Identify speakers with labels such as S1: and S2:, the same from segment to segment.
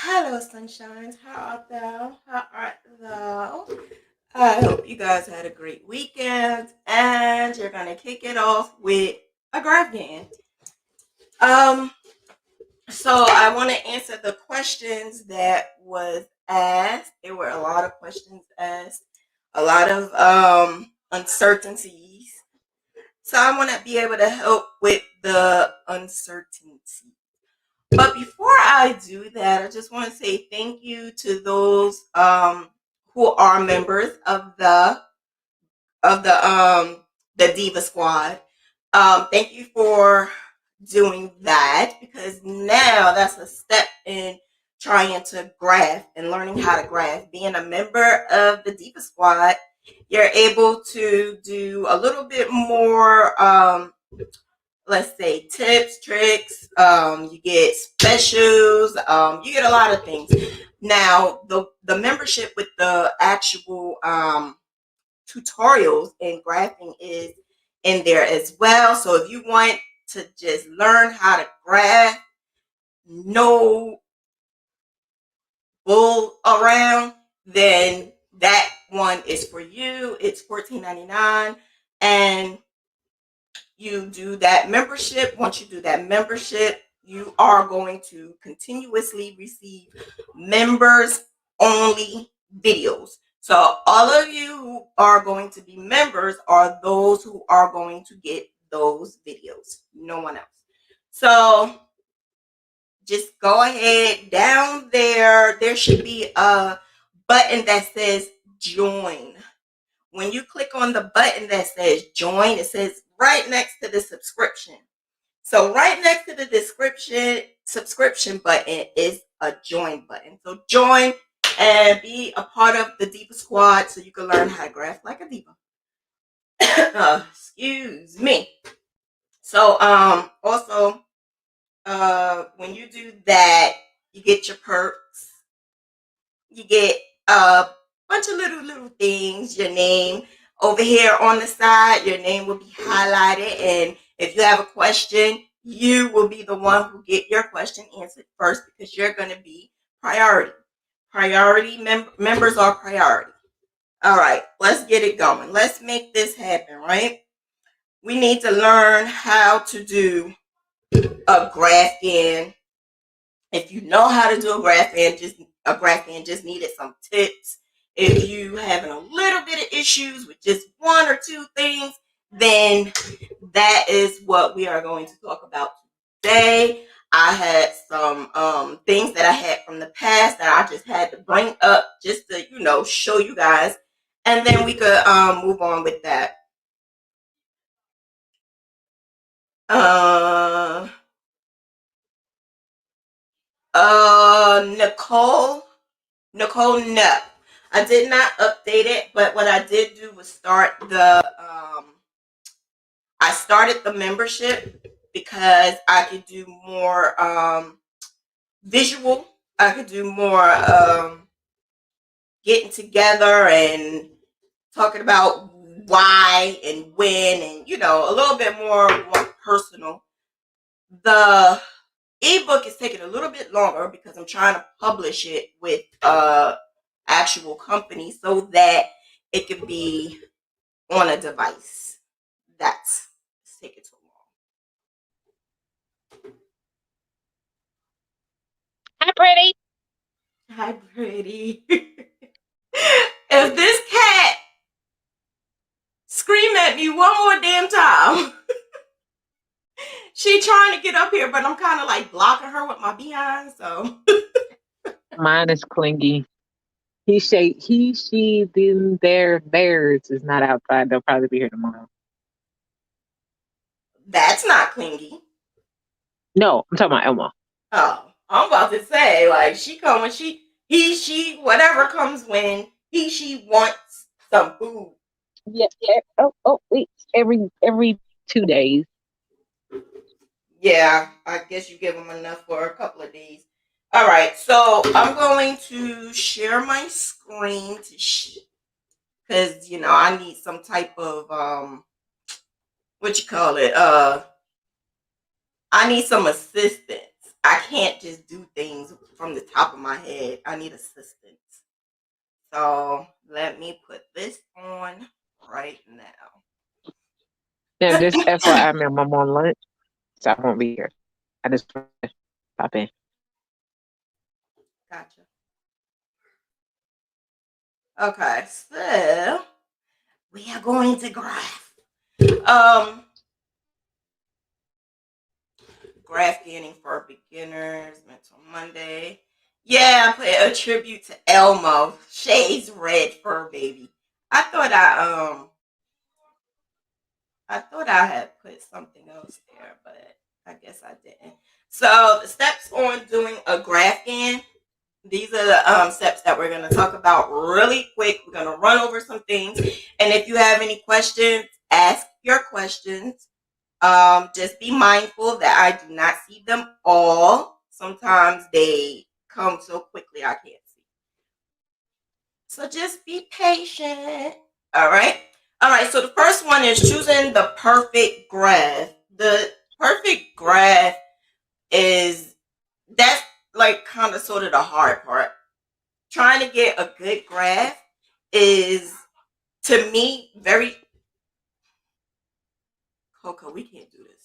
S1: Hello, sunshines. How art thou? How art thou? I hope you guys had a great weekend and you're gonna kick it off with a Graphghan. Um, so I want to answer the questions that was asked. There were a lot of questions asked, a lot of uncertainties. So I want to be able to help with the uncertainty. But before I do that, I just want to say thank you to those who are members of the Diva squad. Thank you for doing that because now that's a step in trying to graph and learning how to graph. Being a member of the Diva squad, you're able to do a little bit more let's say tips, tricks, you get specials, you get a lot of things. Now the membership with the actual tutorials and graphing is in there as well. So if you want to just learn how to graph, no bull around, then that one is for you. It's $14.99 and you do that membership. Once you do that membership, you are going to continuously receive members only videos. So all of you who are going to be members are those who are going to get those videos. No one else. So just go ahead down there. There should be a button that says join. When you click on the button that says join, it says right next to the subscription. So right next to the subscription button is a join button. So join and be a part of the Diva squad so you can learn how to graph like a diva. Excuse me. So also when you do that, you get your perks. You get a bunch of little things, your name over here on the side, your name will be highlighted, and if you have a question, you will be the one who get your question answered first because you're going to be priority. Members are priority. All right, let's get it going. Let's make this happen, right? We need to learn how to do a Graphghan. If you know how to do a Graphghan just needed some tips. If you having a little bit of issues with just one or two things, then that is what we are going to talk about today. I had some things that I had from the past that I just had to bring up just to show you guys, and then we could move on with that. Uh, Nicole, no. I did not update it, but what I did do was I started the membership because I could do more visual. I could do more getting together and talking about why and when and a little bit more personal. The ebook is taking a little bit longer because I'm trying to publish it with actual company so that it can be on a device. That's taking too
S2: Hi, pretty.
S1: long. Hi, pretty. If this cat scream at me one more damn time, she trying to get up here, but I'm kind of like blocking her with my behind. So
S2: Mine is clingy. She, them, theirs is not outside. They'll probably be here tomorrow.
S1: that's not clingy.
S2: No, I'm talking about Elma.
S1: Oh, I'm about to say, like, she come when she, whatever comes when she wants some food.
S2: Yeah, yeah. Oh, wait. Every 2 days.
S1: Yeah, I guess you give them enough for a couple of days. All right, so I'm going to share my screen to because I need some type of what you call it. I need some assistance. I can't just do things from the top of my head. I need assistance. So let me put this on right
S2: Now,
S1: now.
S2: just FYI, ma'am, I'm on lunch, so I won't be here. I just want to pop in.
S1: Gotcha. Okay, so we are going to graph. Um, Graphghaning for beginners, Mental Monday. Yeah, I put a tribute to Elmo, Shay's red fur baby. I thought I had put something else there, but I guess I didn't. So the steps on doing a Graphghan. These are the steps that we're going to talk about really quick. We're going to run over some things, and if you have any questions, ask your questions. Just be mindful that I do not see them all. Sometimes they come so quickly I can't see. So just be patient. All right. All right. So the first one is choosing the perfect graph. The perfect graph is that's like kind of sort of the hard part. Trying to get a good graph is, to me, very Coco, we can't do this.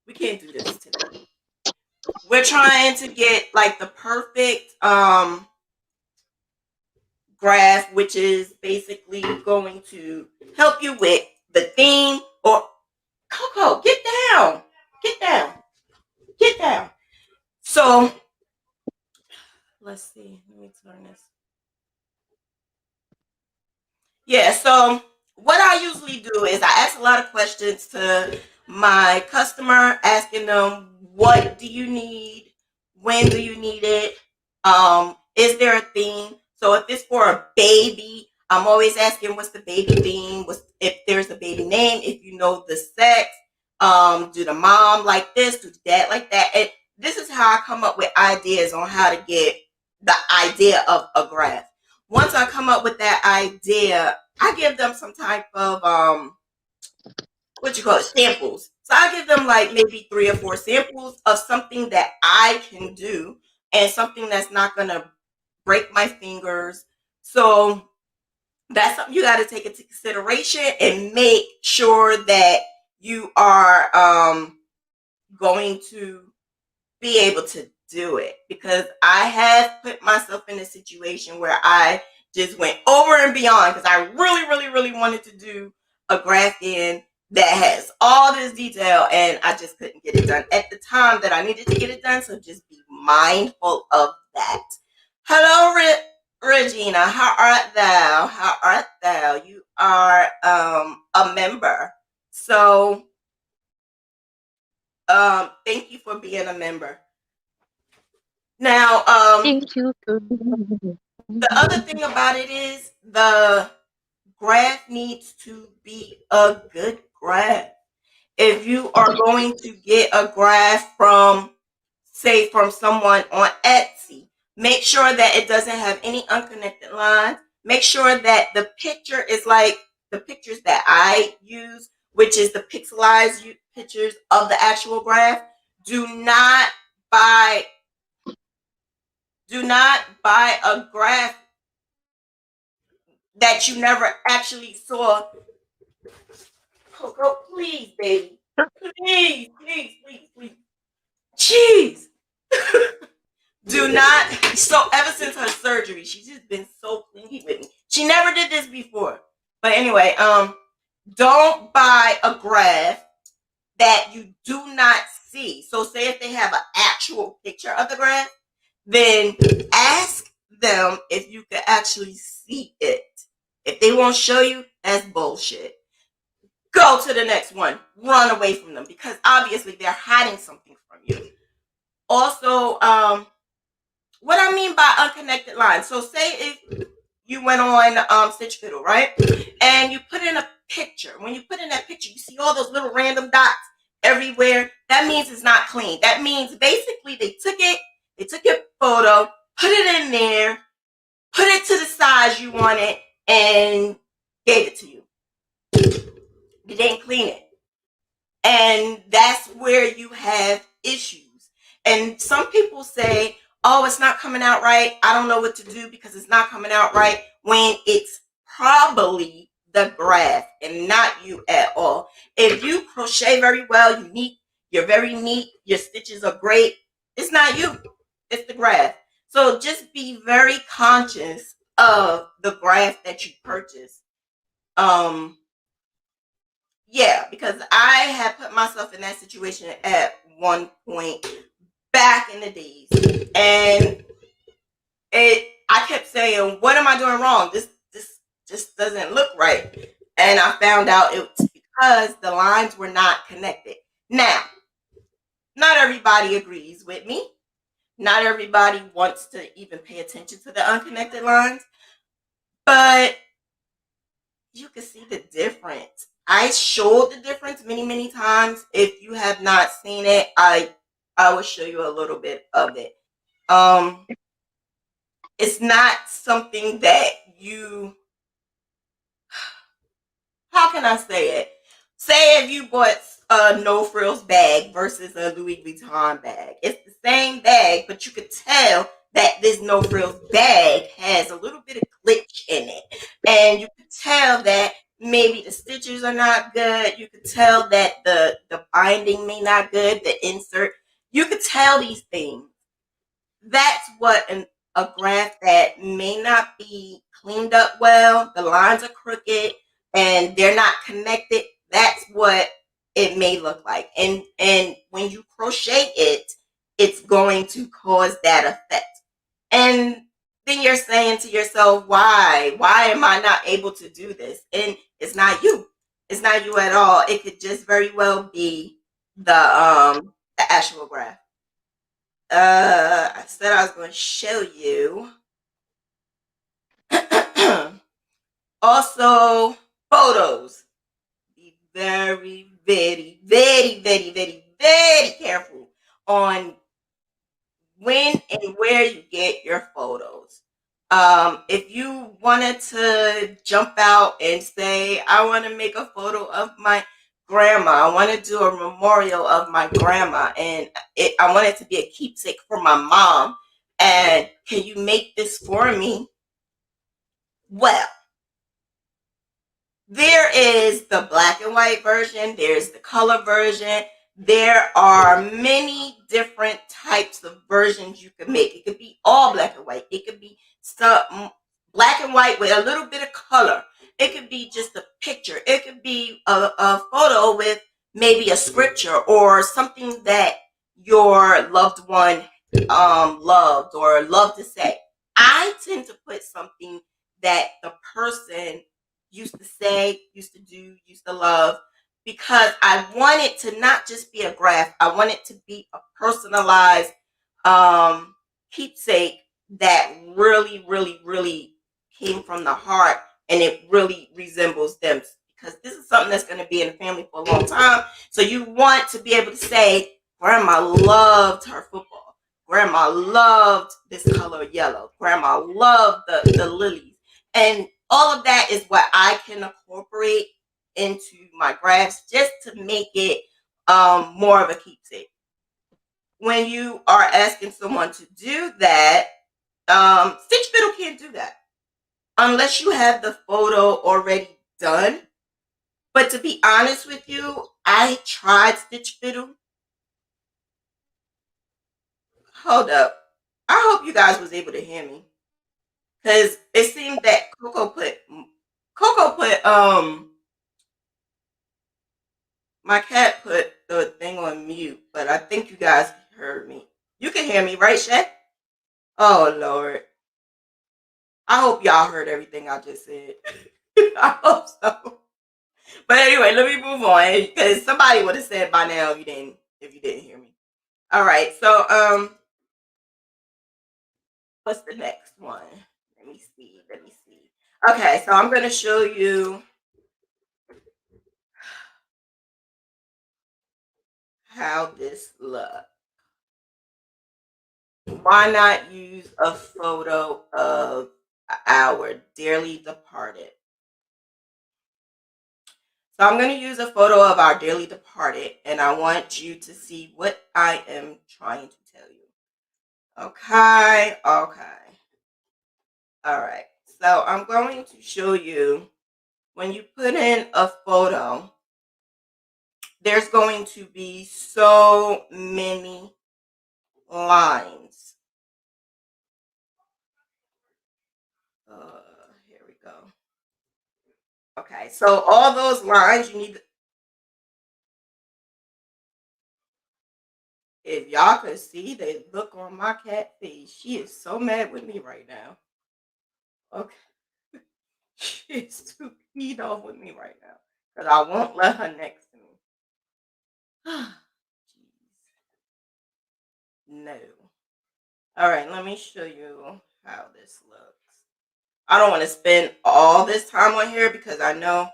S1: We can't do this today. We're trying to get like the perfect graph, which is basically going to help you with the theme. Or Coco, get down, get down, get down. So let's see. Let me turn this. Yeah, so what I usually do is I ask a lot of questions to my customer, asking them, what do you need? When do you need it? Is there a theme? So if it's for a baby, I'm always asking what's the baby theme, if there's a baby name, if you know the sex, do the mom like this, do the dad like that? And this is how I come up with ideas on how to get the idea of a graph. Once I come up with that idea, I give them some type of what you call it, samples. So I give them like maybe 3 or 4 samples of something that I can do and something that's not gonna break my fingers. So that's something you got to take into consideration and make sure that you are going to be able to do it, because I have put myself in a situation where I just went over and beyond because I really, really, really wanted to do a Graphghan that has all this detail, and I just couldn't get it done at the time that I needed to get it done. So just be mindful of that. Hello, Regina. How art thou? How art thou? You are a member. So thank you for being a member. Now,
S2: Thank you.
S1: the other thing about it is the graph needs to be a good graph. If you are going to get a graph from, say, from someone on Etsy, make sure that it doesn't have any unconnected lines. Make sure that the picture is like the pictures that I use, which is the pixelized pictures of the actual graph. Do not buy a graph that you never actually saw. Coco, please, baby. Please, please, please, please. Jeez. Do not. So ever since her surgery, she's just been so clingy with me. She never did this before. But anyway, don't buy a graph that you do not see. So say if they have an actual picture of the graph, then ask them if you can actually see it. If they won't show you, that's bullshit. Go to the next one. Run away from them, because obviously they're hiding something from you. Also, what I mean by unconnected lines. So say if you went on Stitch Fiddle, right? And you put in a picture. When you put in that picture, you see all those little random dots everywhere. That means it's not clean. That means basically they took your photo, put it in there, put it to the size you want it, and gave it to you. You didn't clean it. And that's where you have issues. And some people say, oh, it's not coming out right. I don't know what to do because it's not coming out right, when it's probably the graph and not you at all. If you crochet very well, you're very neat, your stitches are great, it's not you, it's the graph. So just be very conscious of the graph that you purchase. Um, yeah, because I had put myself in that situation at one point back in the days, and I kept saying, what am I doing wrong? This just doesn't look right. And I found out it's because the lines were not connected. Now, not everybody agrees with me. Not everybody wants to even pay attention to the unconnected lines, but you can see the difference. I showed the difference many, many times. If you have not seen it, I will show you a little bit of it. Um, it's not something that you, how can I say it? Say if you bought a no frills bag versus a Louis Vuitton bag. It's the same bag, but you could tell that this no frills bag has a little bit of glitch in it. And you could tell that maybe the stitches are not good. You could tell that the binding may not good, the insert. You could tell these things. That's what a graph that may not be cleaned up well, the lines are crooked and they're not connected. That's what it may look like. And when you crochet it, it's going to cause that effect. And then you're saying to yourself, why am I not able to do this? And it's not you. It's not you at all. It could just very well be the actual graph. I said I was going to show you. Also, photos. Be very, very, very, very, very, very careful on when and where you get your photos. If you wanted to jump out and say, I want to make a photo of my grandma, I want to do a memorial of my grandma, and I want it to be a keepsake for my mom, and can you make this for me? Well, there is the black and white version, there's the color version. There are many different types of versions you can make. It could be all black and white. It could be black and white with a little bit of color. It could be just a picture. It could be a photo with maybe a scripture or something that your loved one loved or loved to say. I tend to put something that the person used to say, used to do, used to love, because I want it to not just be a graph. I want it to be a personalized keepsake that really, really, really came from the heart and it really resembles them, because this is something that's going to be in the family for a long time. So you want to be able to say, Grandma loved her football. Grandma loved this color yellow. Grandma loved the lilies. And all of that is what I can incorporate into my graphs just to make it more of a keepsake. When you are asking someone to do that, Stitch Fiddle can't do that unless you have the photo already done. But to be honest with you, I tried Stitch Fiddle. Hold up. I hope you guys was able to hear me, because it seemed that Coco put my cat put the thing on mute, but I think you guys heard me. You can hear me, right, Shay? Oh Lord. I hope y'all heard everything I just said. I hope so. But anyway, let me move on, because somebody would have said by now if you didn't hear me. All right, so what's the next one? Let me see. Okay, so I'm gonna show you how this looks. Why not use a photo of our dearly departed? So I'm going to use a photo of our dearly departed, and I want you to see what I am trying to Okay, okay. All right. So I'm going to show you when you put in a photo, there's going to be so many lines. Here we go. Okay, so all those lines you need. If y'all could see the look on my cat face, she is so mad with me right now. Okay, she is too peed off with me right now because I won't let her next to me. Jeez. No. All right, let me show you how this looks. I don't want to spend all this time on here because I know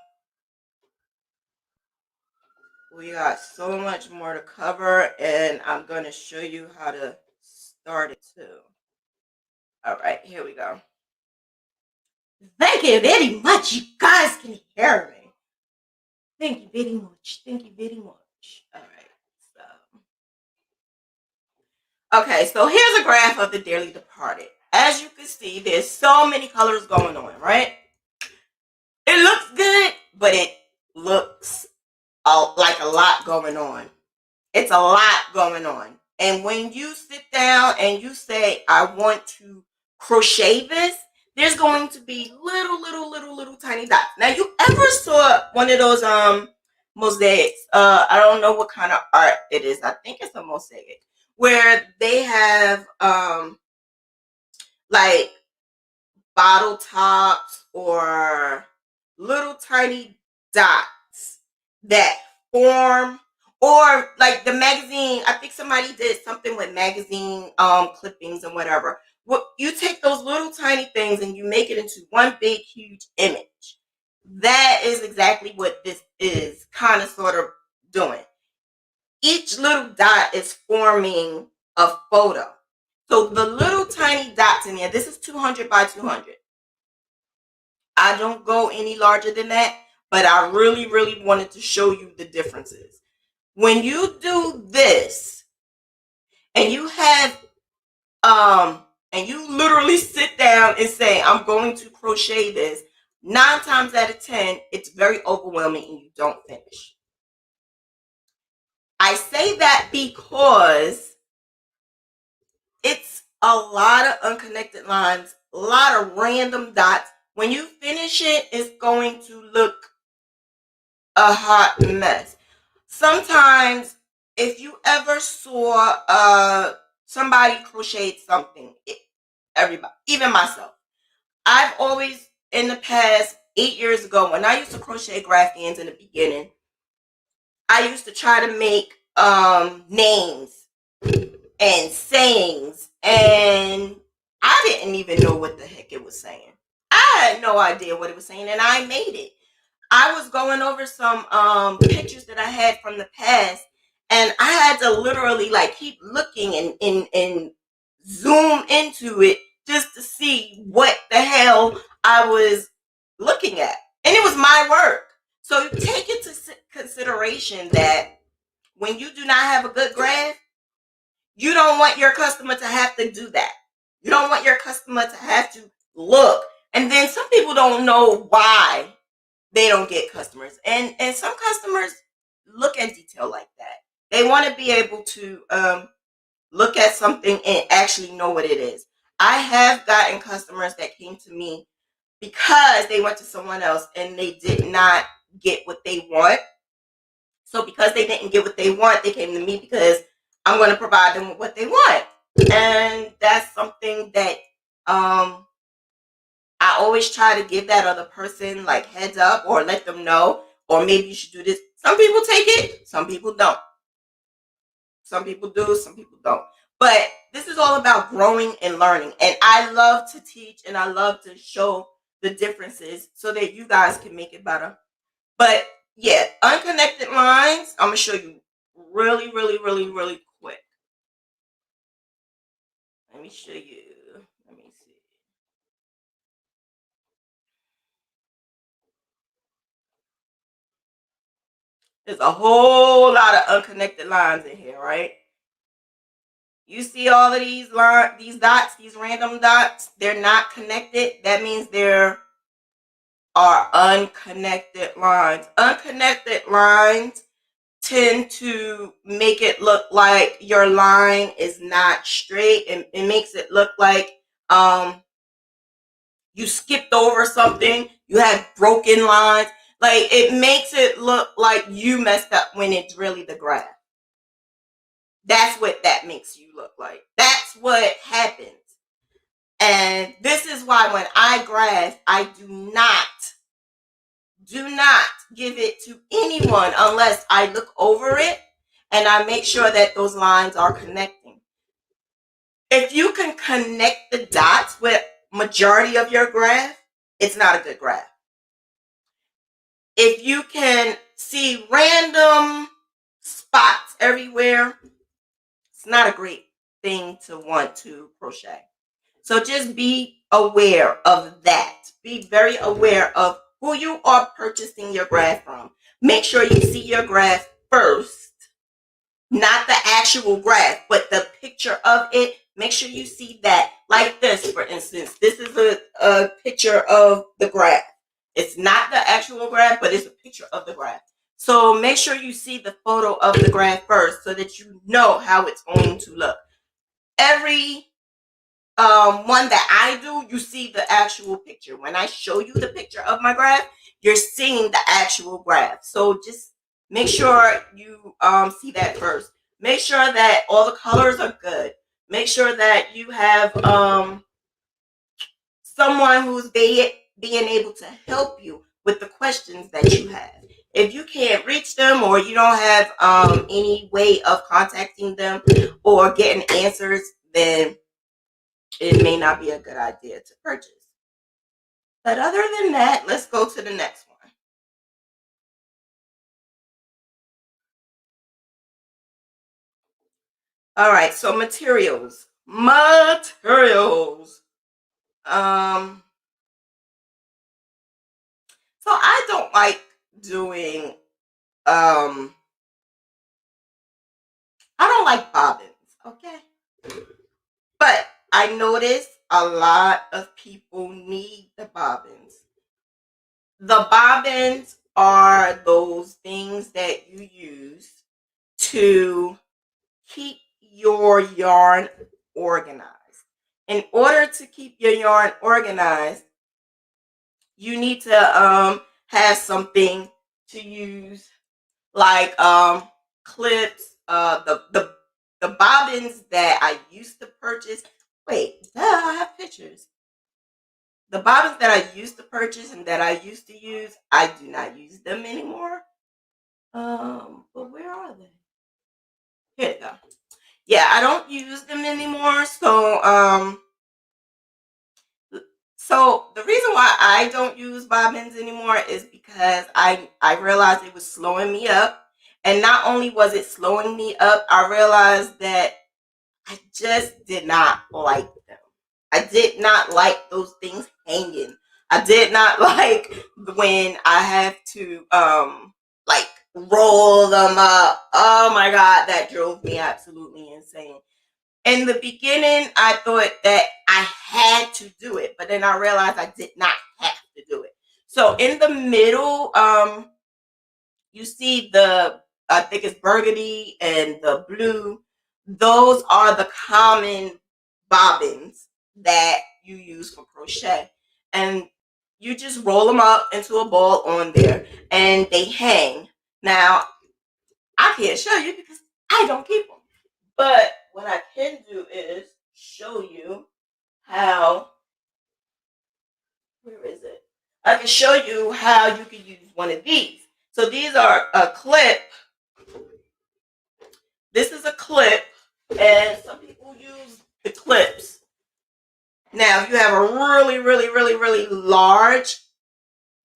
S1: we got so much more to cover, and I'm going to show you how to start it too. All right, here we go. Thank you very much. You guys can hear me. Thank you very much. Thank you very much. All right. Okay, so here's a graph of the Dearly Departed. As you can see, there's so many colors going on, right? It looks good, but it looks like a lot going on. It's a lot going on. And when you sit down and you say, I want to crochet this, there's going to be little tiny dots. Now, you ever saw one of those mosaics? I don't know what kind of art it is. I think it's a mosaic where they have like bottle tops or little tiny dots that form, or like the magazine. I think somebody did something with magazine clippings and whatever. Well, you take those little tiny things and you make it into one big huge image. That is exactly what this is kind of sort of doing. Each little dot is forming a photo. So the little tiny dots in there, this is 200 by 200. I don't go any larger than that, but I really wanted to show you the differences. When you do this and you have and you literally sit down and say, I'm going to crochet this, 9 times out of 10, it's very overwhelming and you don't finish. I say that because it's a lot of unconnected lines, a lot of random dots. When you finish it, it's going to look a hot mess. Sometimes, if you ever saw somebody crochet something, everybody, even myself, I've always in the past 8 years ago when I used to crochet graphghans in the beginning, I used to try to make names and sayings, and I didn't even know what the heck it was saying. I had no idea what it was saying, and I made it. I was going over some pictures that I had from the past, and I had to literally like keep looking and zoom into it just to see what the hell I was looking at. And it was my work. So take into consideration that when you do not have a good graph, you don't want your customer to have to do that. You don't want your customer to have to look. And then some people don't know why they don't get customers. And some customers look at detail like that. They want to be able to look at something and actually know what it is. I have gotten customers that came to me because they went to someone else and they did not get what they want. So because they didn't get what they want, they came to me because I'm going to provide them with what they want. And that's something that I always try to give that other person like heads up or let them know, or maybe you should do this. Some people take it, some people don't. Some people do, some people don't. But this is all about growing and learning. And I love to teach and I love to show the differences so that you guys can make it better. But yeah, unconnected lines, I'm going to show you really quick. Let me show you. Let me see. There's a whole lot of unconnected lines in here, right? You see all of these dots, these random dots, they're not connected. That means there are unconnected lines. Unconnected lines tend to make it look like your line is not straight, and it makes it look like you skipped over something, you had broken lines. Like, it makes it look like you messed up when it's really the graph. That's what that makes you look like. That's what happens. And this is why when I graph, I do not give it to anyone unless I look over it and I make sure that those lines are connecting. If you can connect the dots with majority of your graph, it's not a good graph. If you can see random spots everywhere, it's not a great thing to want to crochet. So just be aware of that. Be very aware of who you are purchasing your graph from. Make sure you see your graph first, not the actual graph, but the picture of it. Make sure you see that. Like this, for instance. This is a picture of the graph. It's not the actual graph, but it's a picture of the graph. So make sure you see the photo of the graph first so that you know how it's going to look. Every one that I do, you see the actual picture. When I show you the picture of my graph, you're seeing the actual graph. So just make sure you see that first. Make sure that all the colors are good. Make sure that you have someone who's being able to help you with the questions that you have. If you can't reach them or you don't have any way of contacting them or getting answers, then it may not be a good idea to purchase. But other than that, let's go to the next one. All right, so materials. So I don't like doing I don't like bobbins, okay? But I noticed a lot of people need the bobbins. The bobbins are those things that you use to keep your yarn organized. In order to keep your yarn organized, you need to have something to use, like clips. The bobbins that I used to purchase. Wait, I have pictures. The bobbins that I used to purchase and that I used to use, I do not use them anymore. But where are they? Here they go. Yeah, I don't use them anymore. So the reason why I don't use bobbins anymore is because I realized it was slowing me up. And not only was it slowing me up, I realized that I just did not like them. I did not like those things hanging. I did not like when I have to like roll them up. Oh my god, that drove me absolutely insane. In the beginning, I thought that I had to do it, but then I realized I did not have to do it. So in the middle, you see the, I think it's burgundy and the blue. Those are the common bobbins that you use for crochet. And you just roll them up into a ball on there and they hang. Now, I can't show you because I don't keep them. But what I can do is show you how, where is it? I can show you how you can use one of these. So these are a clip. This is a clip, and some people use the clips. Now, if you have a really, really, really, really large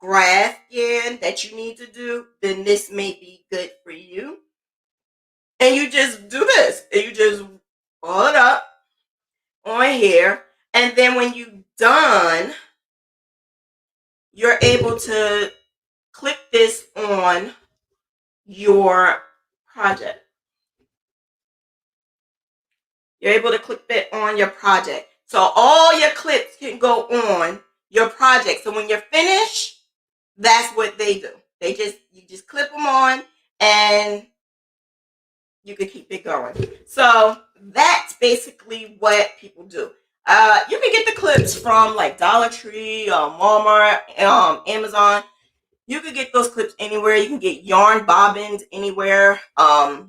S1: Graphghan that you need to do, then this may be good for you. And you just do this, and you just roll it up on here, and then when you're done, you're able to clip this on your project. You're able to clip it on your project. So all your clips can go on your project. So when you're finished, that's what they do. You just clip them on and you can keep it going. So that's basically what people do. You can get the clips from like Dollar Tree, Walmart, Amazon. You can get those clips anywhere. You can get yarn bobbins anywhere. I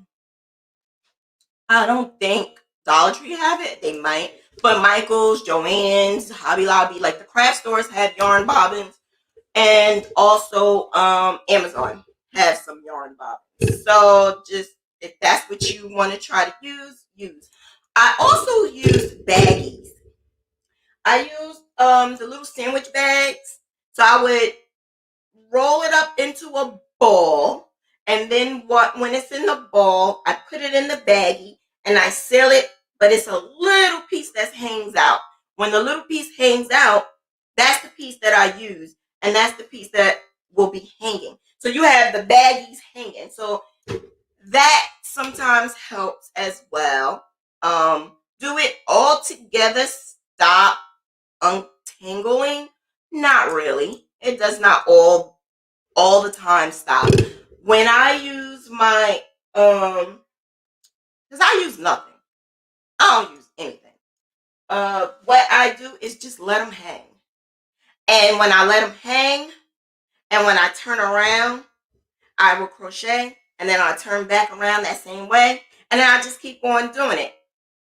S1: don't think Dollar Tree have it. They might, but Michael's, Joann's, Hobby Lobby, like the craft stores have yarn bobbins, and also Amazon has some yarn bobbins. So just if that's what you want to try to use. I also use baggies. I used the little sandwich bags. So I would roll it up into a ball, and then when it's in the ball, I put it in the baggie and I seal it, but it's a little piece that hangs out. When the little piece hangs out, that's the piece that I use, and that's the piece that will be hanging. So you have the baggies hanging. So that sometimes helps as well. Do it all together. Stop untangling. Not really. It does not all the time stop. When I use my because I use nothing. I don't use anything. What I do is just let them hang. And when I let them hang, and when I turn around, I will crochet, and then I'll turn back around that same way, and then I just keep on doing it.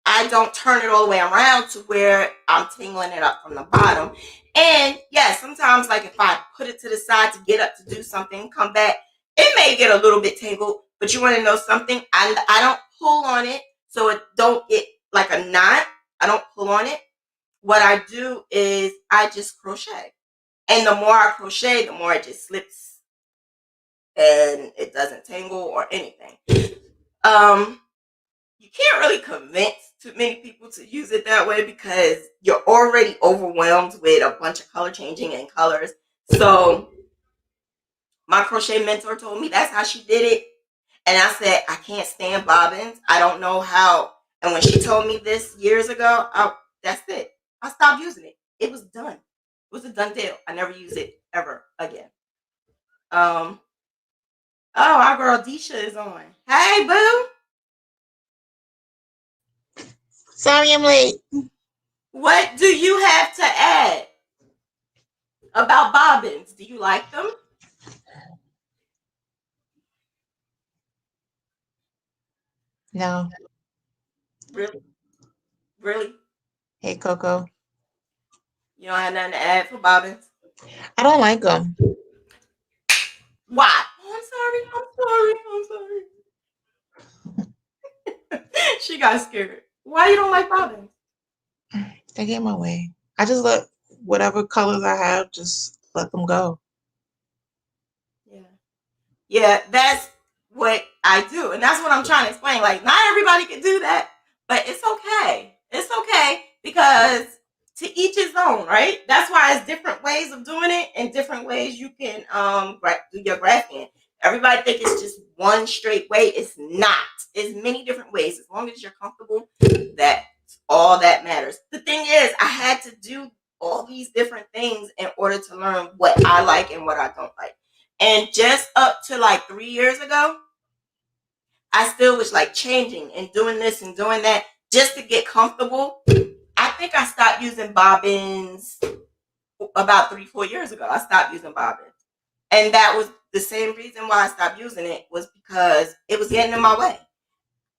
S1: I don't turn it all the way around to where I'm tangling it up from the bottom. And yeah, sometimes like if I put it to the side to get up to do something, come back, it may get a little bit tangled, but you want to know something? I don't pull on it so it don't get like a knot. I don't pull on it. What I do is I just crochet. And the more I crochet, the more it just slips and it doesn't tangle or anything. You can't really convince too many people to use it that way because you're already overwhelmed with a bunch of color changing and colors. So my crochet mentor told me that's how she did it. And I said, I can't stand bobbins. I don't know how. And when she told me this years ago, that's it. I stopped using it. It was done. It was a done deal. I never use it ever again. Oh, our girl Disha is on. Hey, boo.
S3: Sorry, I'm late.
S1: What do you have to add about bobbins? Do you like them?
S3: No.
S1: Really? Really?
S3: Hey, Coco.
S1: You don't have nothing to add for bobbins?
S3: I don't like them.
S1: Why? Oh, I'm sorry. She got scared. Why you don't like bobbins?
S3: They get in my way. I just let whatever colors I have, just let them go.
S1: Yeah. Yeah, that's what I do. And that's what I'm trying to explain. Like, not everybody can do that, but it's okay. It's okay because to each his own, right? That's why it's different ways of doing it and different ways you can do your graphing. Everybody think it's just one straight way. It's not. It's many different ways. As long as you're comfortable, that's all that matters. The thing is, I had to do all these different things in order to learn what I like and what I don't like. And just up to like 3 years ago, I still was like changing and doing this and doing that just to get comfortable. I think I stopped using bobbins about 3-4 years ago. I stopped using bobbins. And that was the same reason why I stopped using it, was because it was getting in my way.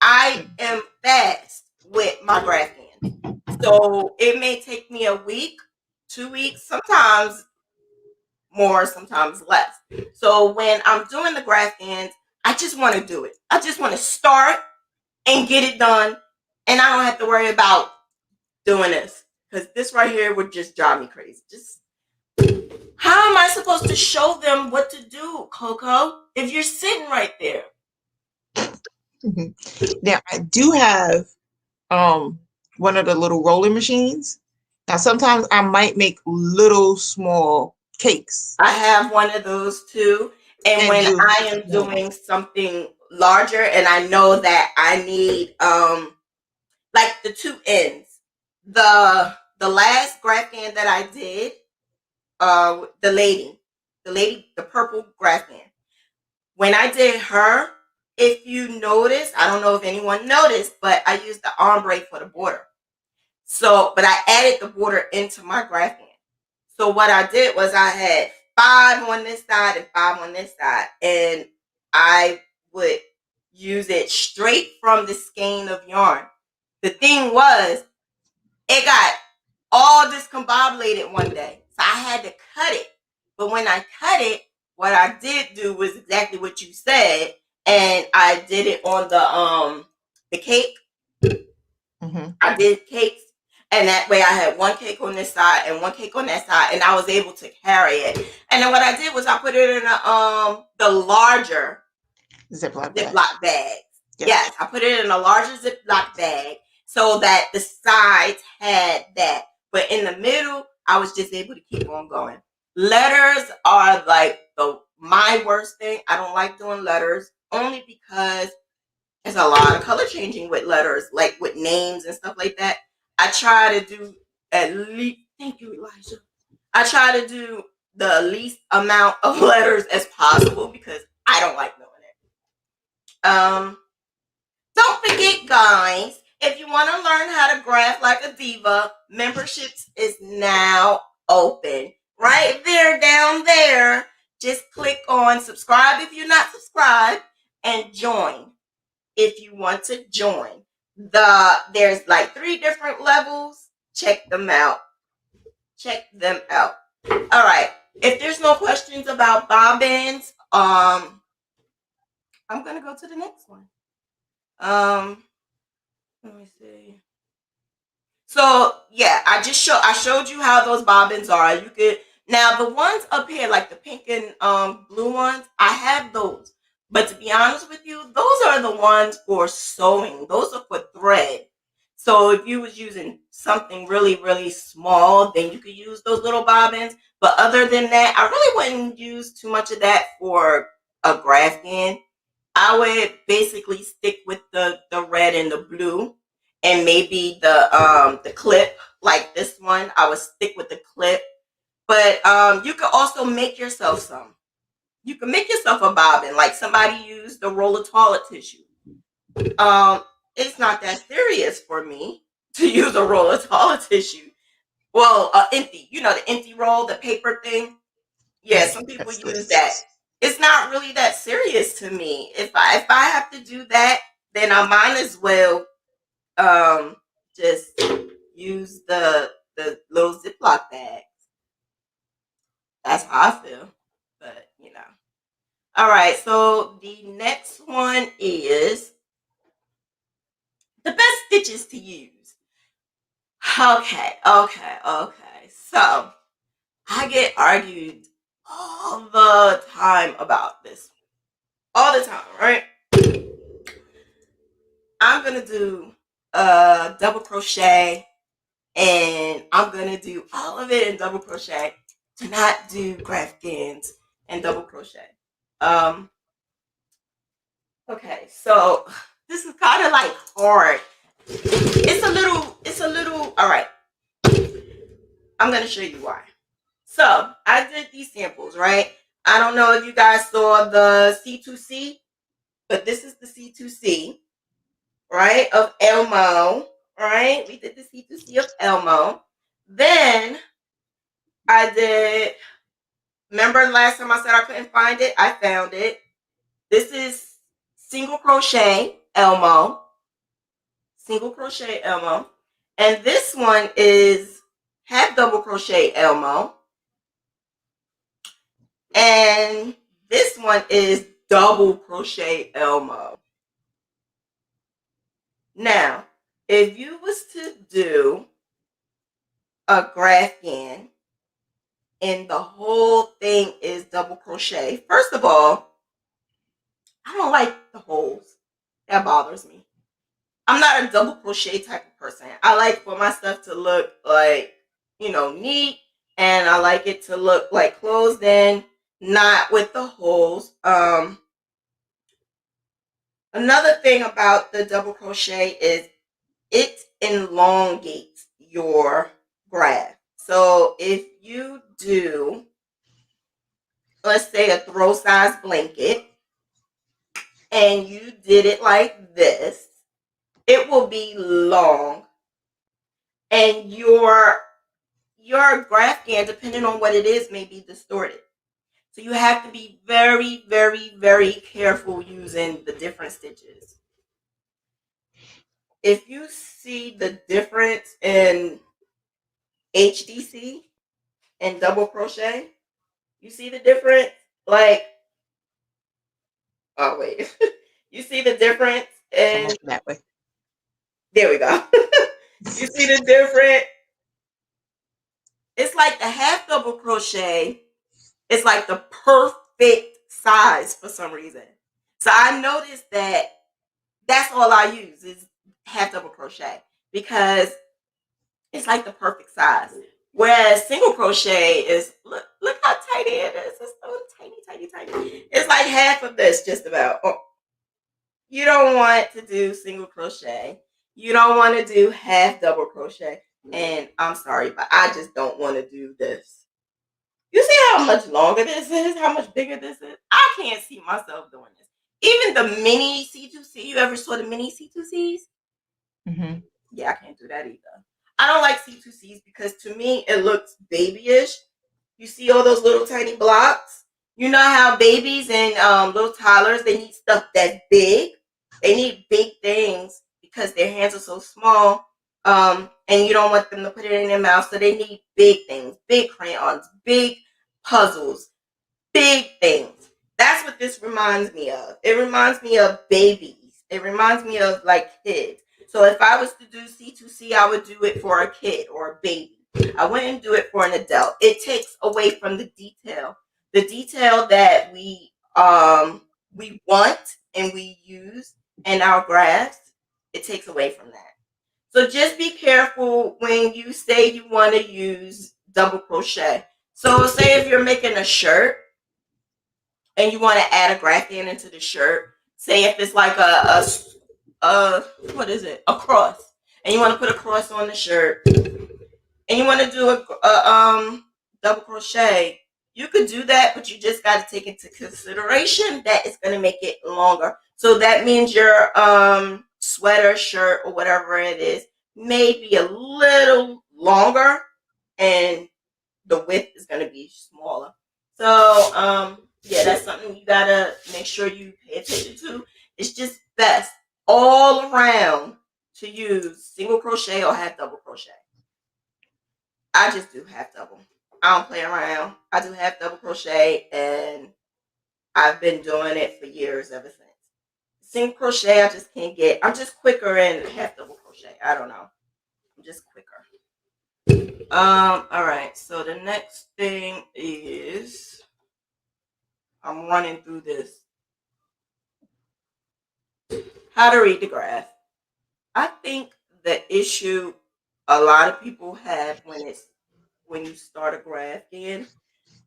S1: I am fast with my graphghan. So it may take me a week, 2 weeks, sometimes more, sometimes less. So when I'm doing the graphghans, I just want to do it. I just want to start and get it done, and I don't have to worry about doing this, because this right here would just drive me crazy. Just how am I supposed to show them what to do, Coco, if you're sitting right there?
S3: Now, I do have one of the little rolling machines. Now, sometimes I might make little small cakes.
S1: I have one of those too. And when I am doing something larger and I know that I need like the two ends. The last Graphghan that I did, the purple Graphghan. When I did her, if you notice, I don't know if anyone noticed, but I used the ombre for the border. So, but I added the border into my Graphghan. So what I did was I had 5 on this side and 5 on this side, and I would use it straight from the skein of yarn. The thing was, it got all discombobulated one day, so I had to cut it. But when I cut it, what I did do was exactly what you said, and I did it on the cake.
S3: Mm-hmm.
S1: I did cakes, and that way I had 1 cake on this side and 1 cake on that side, and I was able to carry it. And then what I did was I put it in the larger
S3: Ziploc bag.
S1: bags. Yes, I put it in a larger Ziploc bag so that the sides had that. But in the middle, I was just able to keep on going. Letters are like my worst thing. I don't like doing letters only because there's a lot of color changing with letters, like with names and stuff like that. I try to do at least, thank you, Elijah. I try to do the least amount of letters as possible because I don't like doing it. Don't forget, guys, if you want to learn how to graph like a diva, memberships is now open. Right there, down there. Just click on subscribe if you're not subscribed and join if you want to join. There's like 3 different levels. Check them out. Check them out. All right. If there's no questions about bobbins, I'm gonna go to the next one. Let me see. So yeah, I showed you how those bobbins are. You could now the ones up here, like the pink and blue ones, I have those. But to be honest with you, those are the ones for sewing. Those are for thread. So if you was using something really, really small, then you could use those little bobbins. But other than that, I really wouldn't use too much of that for a Graphghan. I would basically stick with the red and the blue, and maybe the clip like this one. I would stick with the clip, but you could also make yourself some. You can make yourself a bobbin, like somebody used the roll of toilet tissue. It's not that serious for me to use a roll of toilet tissue. Well, empty, the empty roll, the paper thing. Yeah, some people use that. It's not really that serious to me. If I have to do that, then I might as well just use the little Ziploc bags. That's how I feel. But All right, so the next one is the best stitches to use. Okay. So I get argued all the time about this. All the time, right? I'm gonna do double crochet, and I'm gonna do all of it in double crochet. Do not do Graphghans and double crochet. Okay, so this is kind of like hard. It's a little. All right, I'm gonna show you why. So I did these samples, right? I don't know if you guys saw the C2C, but this is the C2C, right, of Elmo, right? We did the C2C of Elmo. Then I did, remember last time I said I couldn't find it? I found it. This is single crochet Elmo. Single crochet Elmo. And this one is half double crochet Elmo. And this one is double crochet Elmo. Now, if you was to do a Graphghan and the whole thing is double crochet, first of all, I don't like the holes. That bothers me. I'm not a double crochet type of person. I like for my stuff to look like, neat, and I like it to look like closed in, not with the holes. Another thing about the double crochet is it elongates your graph. So if you do, let's say, a throw size blanket, and you did it like this, it will be long, and your Graphghan, depending on what it is, may be distorted. So you have to be very, very, very careful using the different stitches. If you see the difference in HDC and double crochet, you see the difference? Like, oh wait, you see the difference? And
S3: that way.
S1: there we go. You see the difference? It's like the half double crochet. It's like the perfect size for some reason. So I noticed that that's all I use is half double crochet because it's like the perfect size. Whereas single crochet is look how tiny it is. It's so tiny, tiny, tiny. It's like half of this just about. Oh, you don't want to do single crochet. You don't want to do half double crochet. And I'm sorry, but I just don't want to do this. You see how much longer this is? How much bigger this is? I can't see myself doing this. Even the mini C2C, you ever saw the mini C2Cs?
S3: Mm-hmm.
S1: Yeah, I can't do that either. I don't like C2Cs because to me it looks babyish. You see all those little tiny blocks? You know how babies and little toddlers, they need stuff that's big. They need big things because their hands are so small. And you don't want them to put it in their mouth. So they need big things, big crayons, big puzzles, big things. That's what this reminds me of. It reminds me of babies. It reminds me of like kids. So if I was to do C2C, I would do it for a kid or a baby. I wouldn't do it for an adult. It takes away from the detail that we want and we use in our graphs. It takes away from that. So just be careful when you say you want to use double crochet. So say if you're making a shirt and you want to add a graphghan into the shirt, say if it's like a what is it? A cross. And you want to put a cross on the shirt and you want to do a double crochet, you could do that, but you just got to take into consideration that it's going to make it longer. So that means your sweater, shirt, or whatever it is may be a little longer and the width is going to be smaller. So yeah, that's something you got to make sure you pay attention to. It's just best all around to use single crochet or half double crochet. I just do half double. I don't play around. I do half double crochet and I've been doing it for years ever since. Single crochet, I just can't get. I'm just quicker in half double crochet. I don't know. I'm just quicker. All right. So the next thing is I'm running through this. How to read the graph. I think the issue a lot of people have when you start a graph again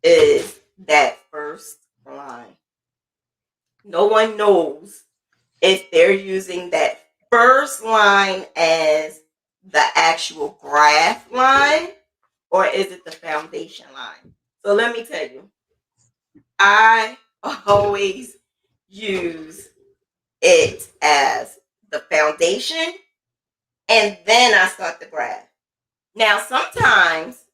S1: is that first line. No one knows if they're using that first line as the actual graph line or is it the foundation line. So let me tell you, I always use it as the foundation and then I start the graph. Now sometimes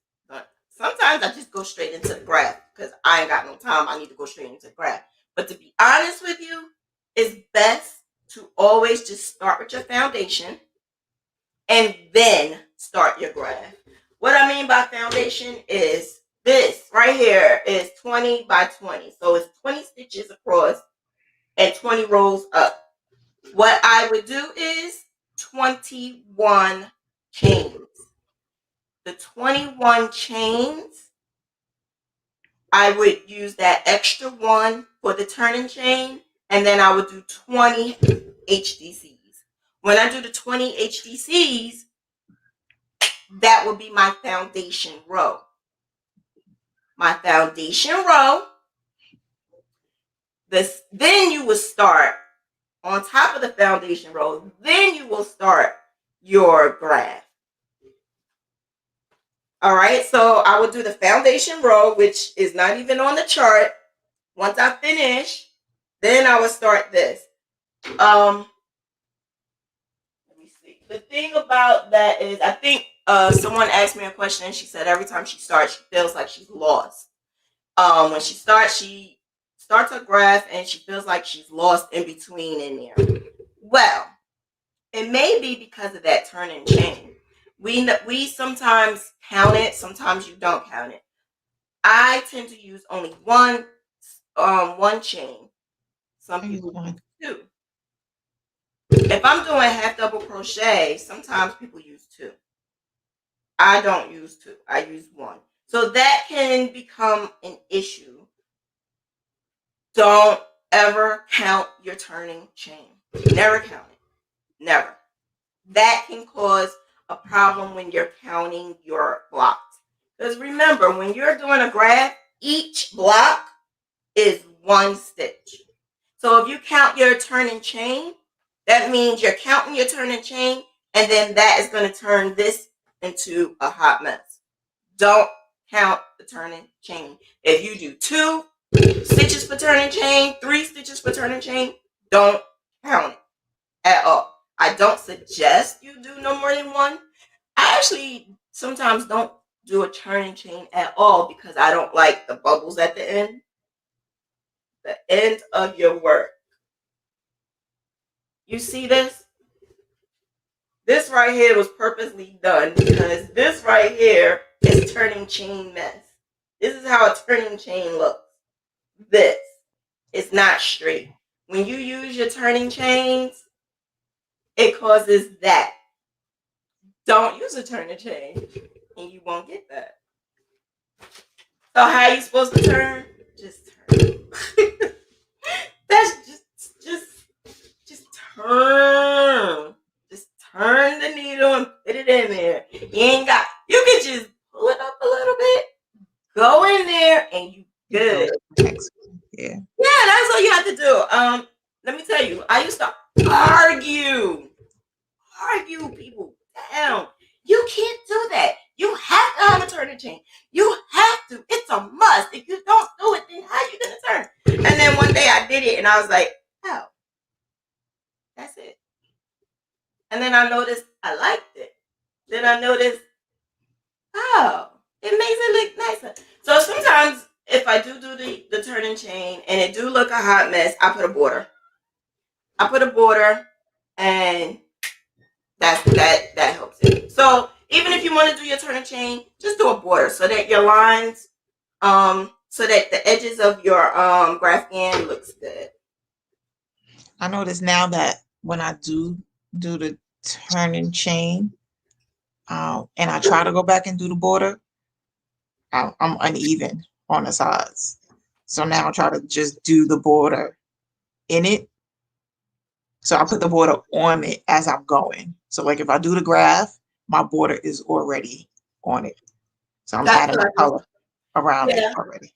S1: I just go straight into the graph because I ain't got no time. I need to go straight into the graph. But to be honest with you, it's best to always just start with your foundation and then start your graph. What I mean by foundation is this right here is 20 by 20. So it's 20 stitches across and 20 rows up. What I would do is 21 chains. The 21 chains, I would use that extra one for the turning chain, and then I would do 20 HDCs. When I do the 20 HDCs, that will be my foundation row. My foundation row, then you will start on top of the foundation row, then you will start your graph. All right, so I will do the foundation row, which is not even on the chart. Once I finish, then I will start this. Let me see. The thing about that is, I think someone asked me a question and she said every time she starts, she feels like she's lost. When she starts a graph and she feels like she's lost in between in there. Well, it may be because of that turn and chain. We sometimes count it, sometimes you don't count it. I tend to use only one chain. Some people use two. If I'm doing half double crochet, sometimes people use two. I don't use two. I use one. So that can become an issue. Don't ever count your turning chain. Never count it. Never. That can cause a problem when you're counting your blocks. Because remember, when you're doing a graph, each block is one stitch. So if you count your turning chain, that means you're counting your turning chain, and then that is going to turn this into a hot mess. Don't count the turning chain. If you do 2 stitches for turning chain, 3 stitches for turning chain, don't count it at all. I don't suggest you do no more than one. I actually sometimes don't do a turning chain at all because I don't like the bubbles at the end. The end of your work. You see this? This right here was purposely done because this right here is turning chain mess. This is how a turning chain looks. This. It's not straight. When you use your turning chains, it causes that. Don't use a turning chain and you won't get that. So how are you supposed to turn? Just turn. That's just turn. Just turn the needle and put it in there. You can just pull it up a little bit, go in there, and you good.
S3: Yeah.
S1: Yeah, that's all you have to do. Let me tell you, I used to argue people down. You can't do that. You have to have a turning chain. You have to. It's a must. If you don't do it, then how are you gonna turn? And then one day I did it, and I was like, oh, that's it. And then I noticed I liked it. Then I noticed, oh, it makes it look nicer. So sometimes if I do the turning chain and it do look a hot mess, I put a border. And that helps it. So even if you want to do your turning chain, just do a border so that your lines, so that the edges of your Graphghan looks good.
S3: I notice now that when I do the turning chain, and I try to go back and do the border, I'm uneven on the sides. So now I try to just do the border in it. So I put the border on it as I'm going. So like if I do the graph, my border is already on it. So I'm adding my color around it already.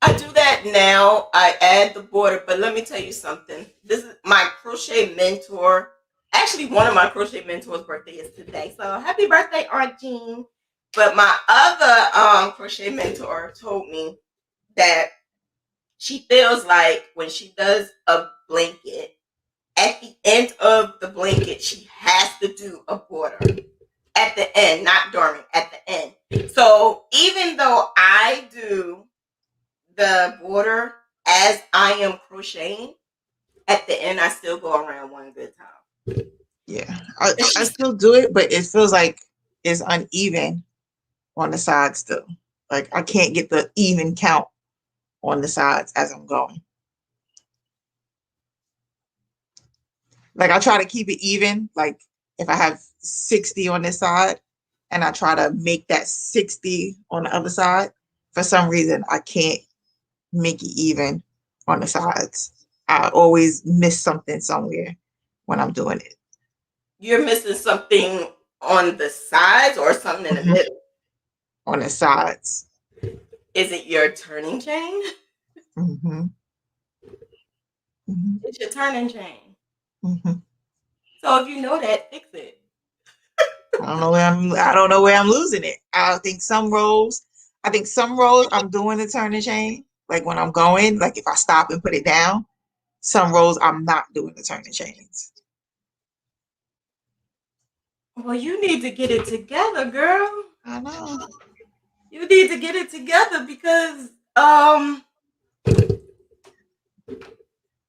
S1: I do that now. I add the border, but let me tell you something. This is my crochet mentor. Actually, one of my crochet mentors' birthday is today. So happy birthday, Aunt Jean. But my other crochet mentor told me that she feels like when she does a blanket, at the end of the blanket, she has to do a border. At the end, not during, at the end. So even though I do the border as I am crocheting, at the end I still go around one good time.
S3: Yeah, I still do it, but it feels like it's uneven on the sides still. Like I can't get the even count on the sides as I'm going. Like I try to keep it even. Like if I have 60 on this side and I try to make that 60 on the other side, for some reason I can't make it even on the sides. I always miss something somewhere when I'm doing it.
S1: You're missing something on the sides or something in the middle?
S3: On the sides.
S1: Is it your turning chain?
S3: Mm-hmm. Mm-hmm.
S1: It's your turning chain.
S3: Mm-hmm.
S1: So if you know that, fix it.
S3: I don't know where I'm losing it. I think some rows I'm doing the turn chain. Like when I'm going, like if I stop and put it down, some rows I'm not doing the turn chains.
S1: Well, you need to get it together, girl.
S3: I know.
S1: You need to get it together because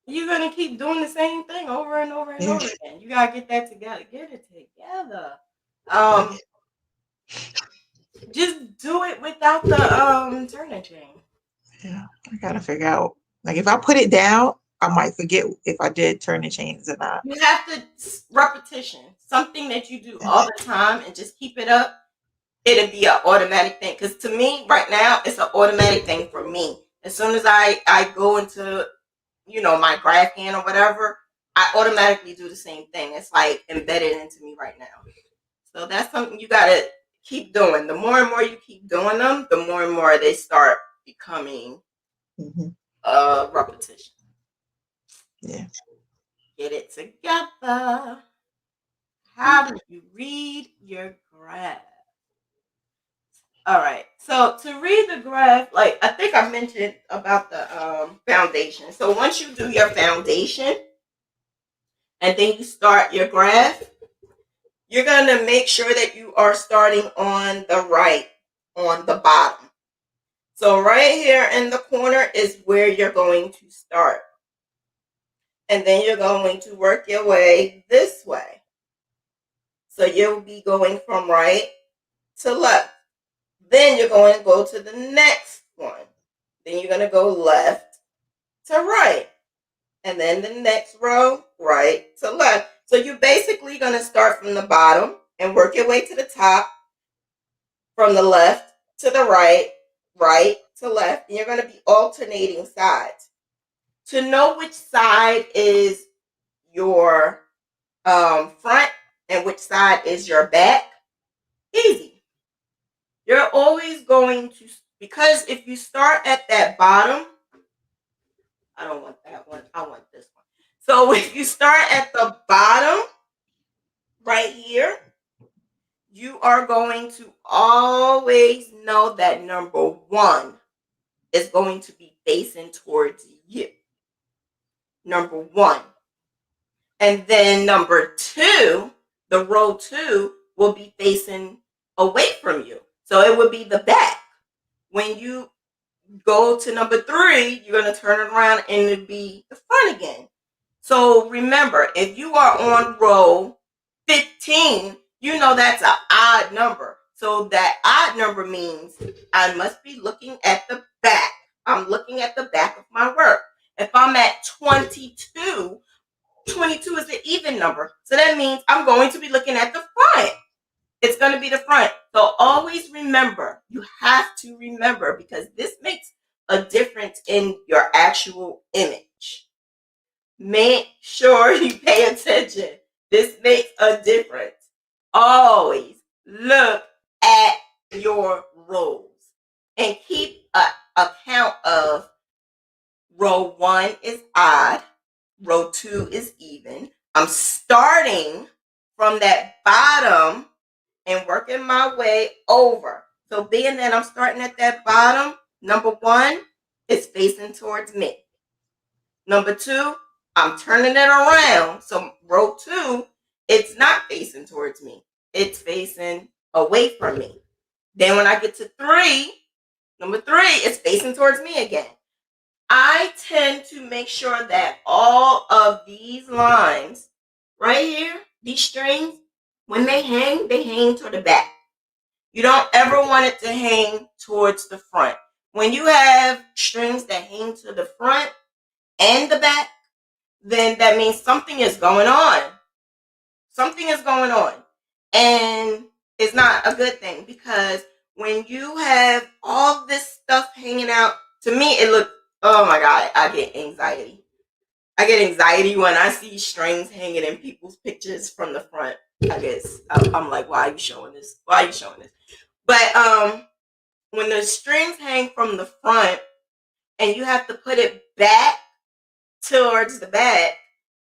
S1: you're gonna keep doing the same thing over and over and
S3: Yeah.
S1: over again. You gotta get that together. Get it together.
S3: Yeah.
S1: Just do it without the turning chain.
S3: Yeah. I gotta figure out. Like if I put it down, I might forget if I did turn the chains or not.
S1: You have to repetition, something that you do all the time, and just keep it up. It'll be an automatic thing. Because to me, right now, it's an automatic thing for me. As soon as I go into my Graphghan or whatever, I automatically do the same thing. It's like embedded into me right now. So that's something you gotta keep doing. The more and more you keep doing them, the more and more they start becoming repetition.
S3: Yeah.
S1: Get it together. How do you read your graph? All right. So to read the graph, like I think I mentioned about the foundation. So once you do your foundation and then you start your graph, you're going to make sure that you are starting on the right, on the bottom. So right here in the corner is where you're going to start. And then you're going to work your way this way. So you'll be going from right to left. Then you're going to go to the next one. Then you're going to go left to right. And then the next row, right to left. So you're basically going to start from the bottom and work your way to the top, from the left to the right, right to left. And you're going to be alternating sides. To know which side is your front and which side is your back, easy. You're always going to, because if you start at that bottom, I don't want that one, I want this one. So if you start at the bottom right here, you are going to always know that number 1 is going to be facing towards you. Number 1. And then number 2, the row 2 will be facing away from you. So it would be the back. When you go to number 3, you're going to turn it around and it'll be the front again. So remember, if you are on row 15, you know that's an odd number. So that odd number means I must be looking at the back. I'm looking at the back of my work. If I'm at 22, 22 is the even number. So that means I'm going to be looking at the front. It's going to be the front. So always remember, you have to remember, because this makes a difference in your actual image. Make sure you pay attention. This makes a difference. Always look at your rows and keep a count of row 1 is odd, row 2 is even. I'm starting from that bottom and working my way over. So being that I'm starting at that bottom, number 1 is facing towards me. Number 2, I'm turning it around. So row 2, it's not facing towards me. It's facing away from me. Then when I get to 3, number 3 is facing towards me again. I tend to make sure that all of these lines right here, these strings, when they hang toward the back. You don't ever want it to hang towards the front. When you have strings that hang to the front and the back, then that means something is going on. Something is going on. And it's not a good thing, because when you have all this stuff hanging out, to me it looks, oh my God, I get anxiety. I get anxiety when I see strings hanging in people's pictures from the front. I guess I'm like, why are you showing this? Why are you showing this? But when the strings hang from the front and you have to put it back towards the back,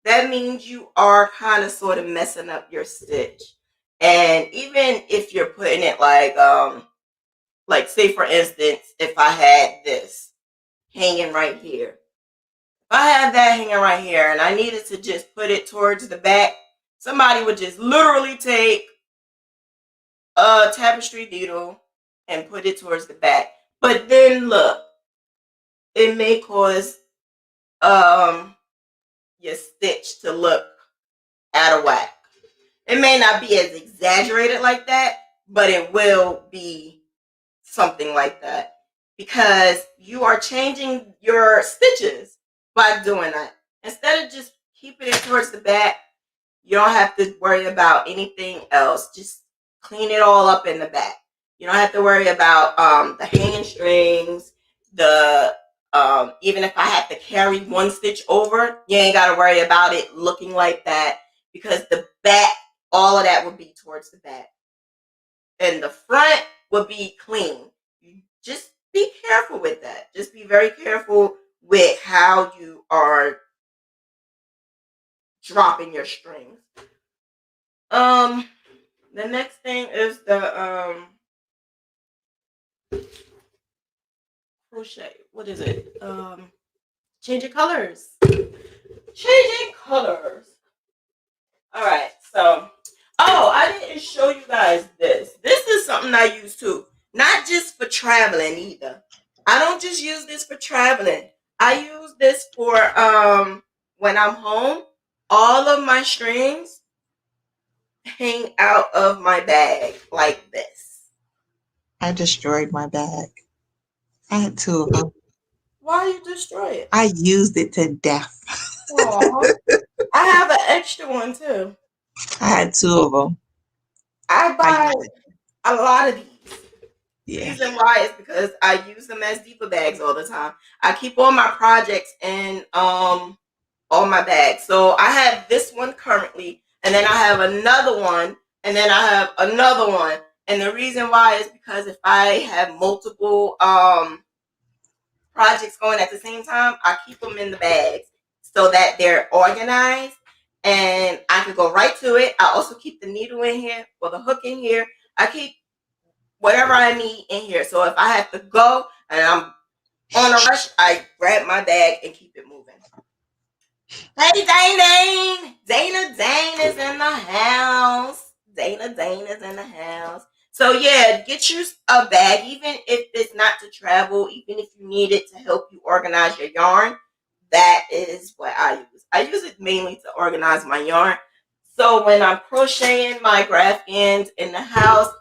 S1: that means you are kind of sort of messing up your stitch. And even if you're putting it like say for instance, if I had this hanging right here, if I have that hanging right here and I needed to just put it towards the back, somebody would just literally take a tapestry needle and put it towards the back. But then look, it may cause your stitch to look out of whack. It may not be as exaggerated like that, but it will be something like that because you are changing your stitches by doing that. Instead of just keeping it towards the back, you don't have to worry about anything else. Just clean it all up in the back. You don't have to worry about the hanging strings, the even if I have to carry one stitch over, you ain't got to worry about it looking like that because the back, all of that will be towards the back. And the front will be clean. You just be careful with that. Just be very careful with how you are dropping your strings. The next thing is the crochet. What is it? Changing colors. Changing colors. All right. So, I didn't show you guys this. This is something I use too. Not just for traveling either. I don't just use this for traveling. I use this for when I'm home. All of my strings hang out of my bag like this.
S3: I destroyed my bag. I had 2 of them.
S1: Why you destroy it?
S3: I used it to death.
S1: Aww. I have an extra one too.
S3: I had 2 of them.
S1: I buy a lot of these.
S3: Yeah.
S1: Reason why is because I use them as Diva bags all the time. I keep all my projects in all my bags. So I have this one currently, and then I have another one, and then I have another one. And the reason why is because if I have multiple projects going at the same time, I keep them in the bags so that they're organized and I can go right to it. I also keep the needle in here or the hook in here. I keep whatever I need in here. So if I have to go and I'm on a rush, I grab my bag and keep it moving. Hey, Dane! Dana Dane is in the house. Dana Dane is in the house. So yeah, get you a bag, even if it's not to travel, even if you need it to help you organize your yarn. That is what I use. I use it mainly to organize my yarn. So when I'm crocheting my graphghans in the house,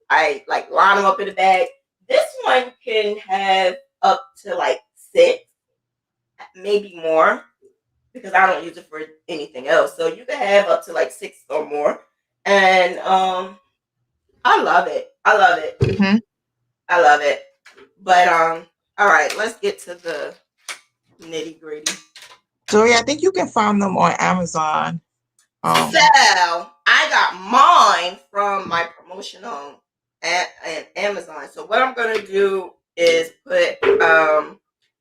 S1: I like line them up in a bag. This one can have up to like 6, maybe more, because I don't use it for anything else. So you can have up to like 6 or more. And I love it. I love it.
S3: Mm-hmm.
S1: I love it. But all right, let's get to the nitty gritty.
S3: Joey, I think you can find them on Amazon.
S1: So I got mine from my promotion on Amazon. So what I'm gonna do is put the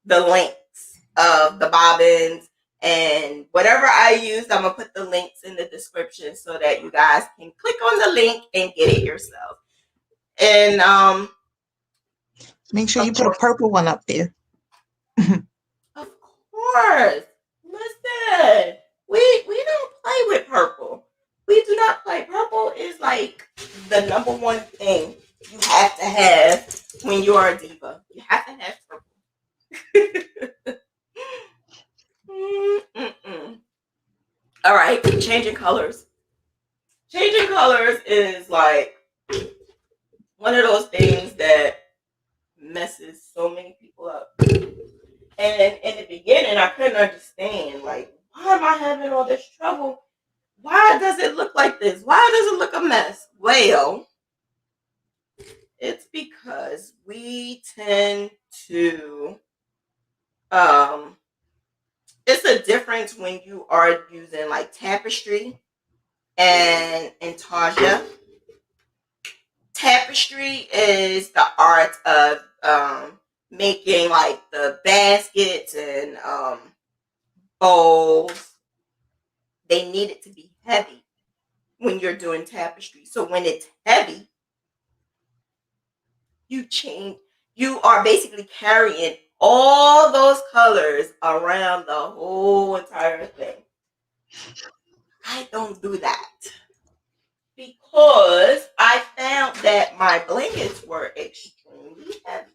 S1: links of the bobbins and whatever I used. I'm gonna put the links in the description so that you guys can click on the link and get it yourself. And
S3: make sure you put a purple one up there.
S1: of course, listen, we don't play with purple. We do not play. Purple is like the number one thing you have to have when you are a diva. You have to have purple. All right, changing colors. Changing colors is like one of those things that messes so many people up. And in the beginning, I couldn't understand, like, why am I having all this trouble? Why does it look like this? Why does it look a mess? Well, it's because we tend to, it's a difference when you are using like tapestry and intarsia. Tapestry is the art of making like the baskets and bowls. They need it to be heavy. when you're doing tapestry. So when it's heavy, you are basically carrying all those colors around the whole entire thing. I don't do that because I found that my blankets were extremely heavy.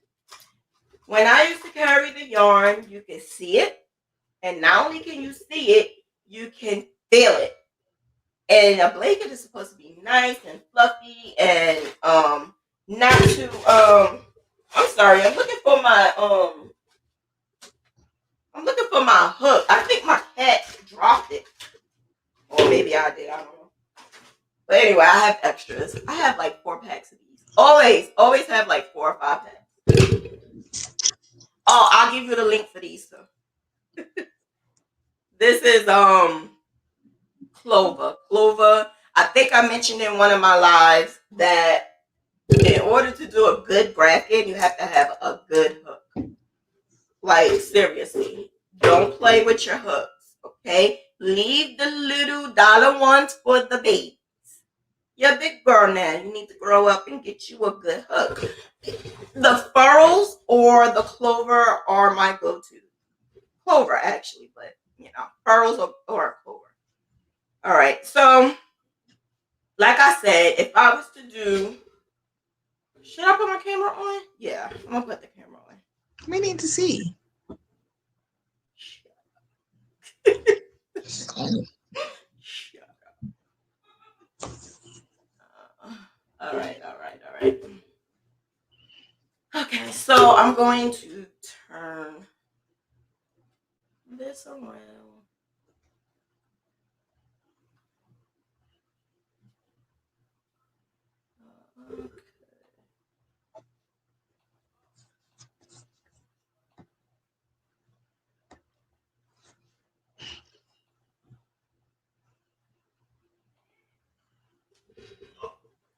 S1: When I used to carry the yarn, you can see it, and not only can you see it, you can feel it. And a blanket is supposed to be nice and fluffy and not too I'm sorry, I'm looking for my hook. I think my cat dropped it. Or maybe I did, I don't know. But anyway, I have extras. I have like 4 packs of these. Always have like 4 or 5 packs. Oh, I'll give you the link for these too. This is Clover. I think I mentioned in one of my lives that in order to do a good graphghan, you have to have a good hook. Like, seriously, don't play with your hooks, okay? Leave the little dollar ones for the babies. You're a big girl now. You need to grow up and get you a good hook. The furls or the clover are my go-to. Clover, actually, but, furls or clover. All right, so, like I said, if I was to do... Should I put my camera on? Yeah, I'm going to put the camera on.
S3: We need to see.
S1: Shut up. All right. Okay, so I'm going to turn this around.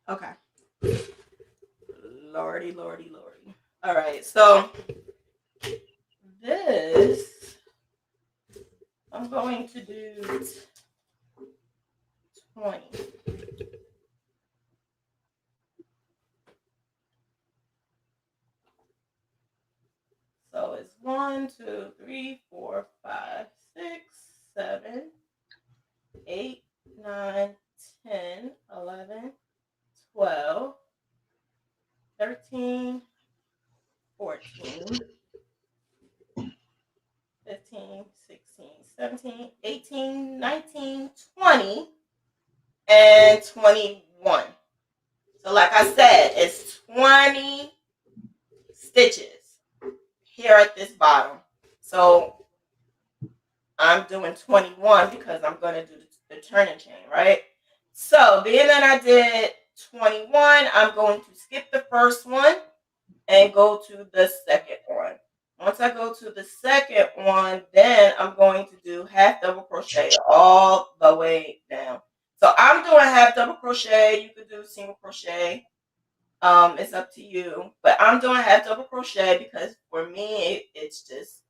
S1: Okay. Lordy. All right, so this I'm going to do 20. So it's 1, 2, 3, 4, 5, 6, 7, 8, 9, 10, 11, 12, 13, 14, 15, 16, 17, 18, 19, 20, and 21. So like I said, it's 20 stitches here at this bottom. So I'm doing 21 because I'm going to do the turning chain, right? So being that I did 21, I'm going to skip the first one and go to the second one. Once I go to the second one, then I'm going to do half double crochet all the way down. So I'm doing half double crochet. You could do single crochet. It's up to you. But I'm doing half double crochet because for me, it's just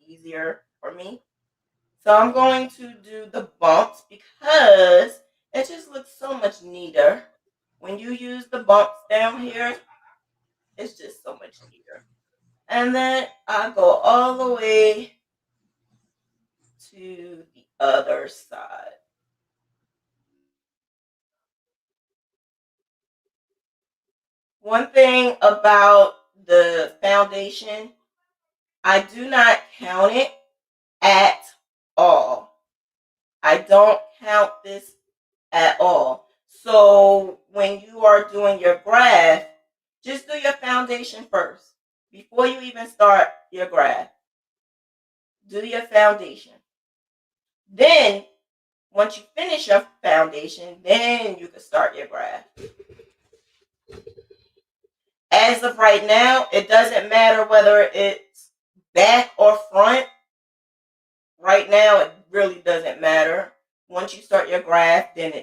S1: easier for me. So I'm going to do the bumps because it just looks so much neater. When you use the bumps down here, it's just so much neater. And then I go all the way to the other side. One thing about the foundation, I do not count it at all. I don't count this at all. So when you are doing your graph, just do your foundation first before you even start your graph. Do your foundation. Then once you finish your foundation, then you can start your graph. As of right now, it doesn't matter whether it's back or front. Right now, it really doesn't matter. Once you start your graph, then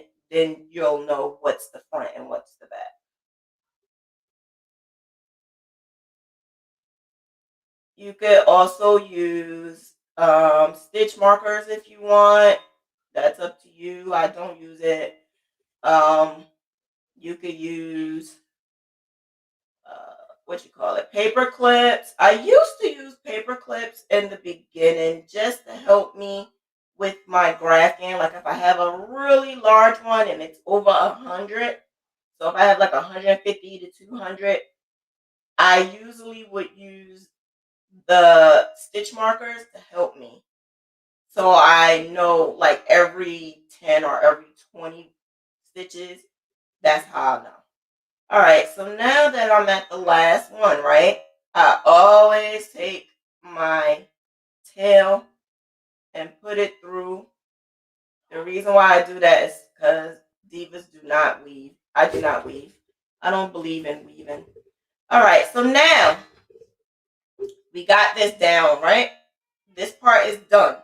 S1: you'll know what's the front and what's the back. You could also use stitch markers if you want. That's up to you. I don't use it. You could use what you call it, paper clips. I used to use paper clips in the beginning just to help me with my graphing. Like if I have a really large one and it's over 100, so if I have like 150 to 200, I usually would use the stitch markers to help me. So I know like every 10 or every 20 stitches, that's how I know. All right, so now that I'm at the last one, right, I always take my tail and put it through. The reason why I do that is because divas do not weave. I do not weave. I don't believe in weaving. All right, so now we got this down, right? This part is done.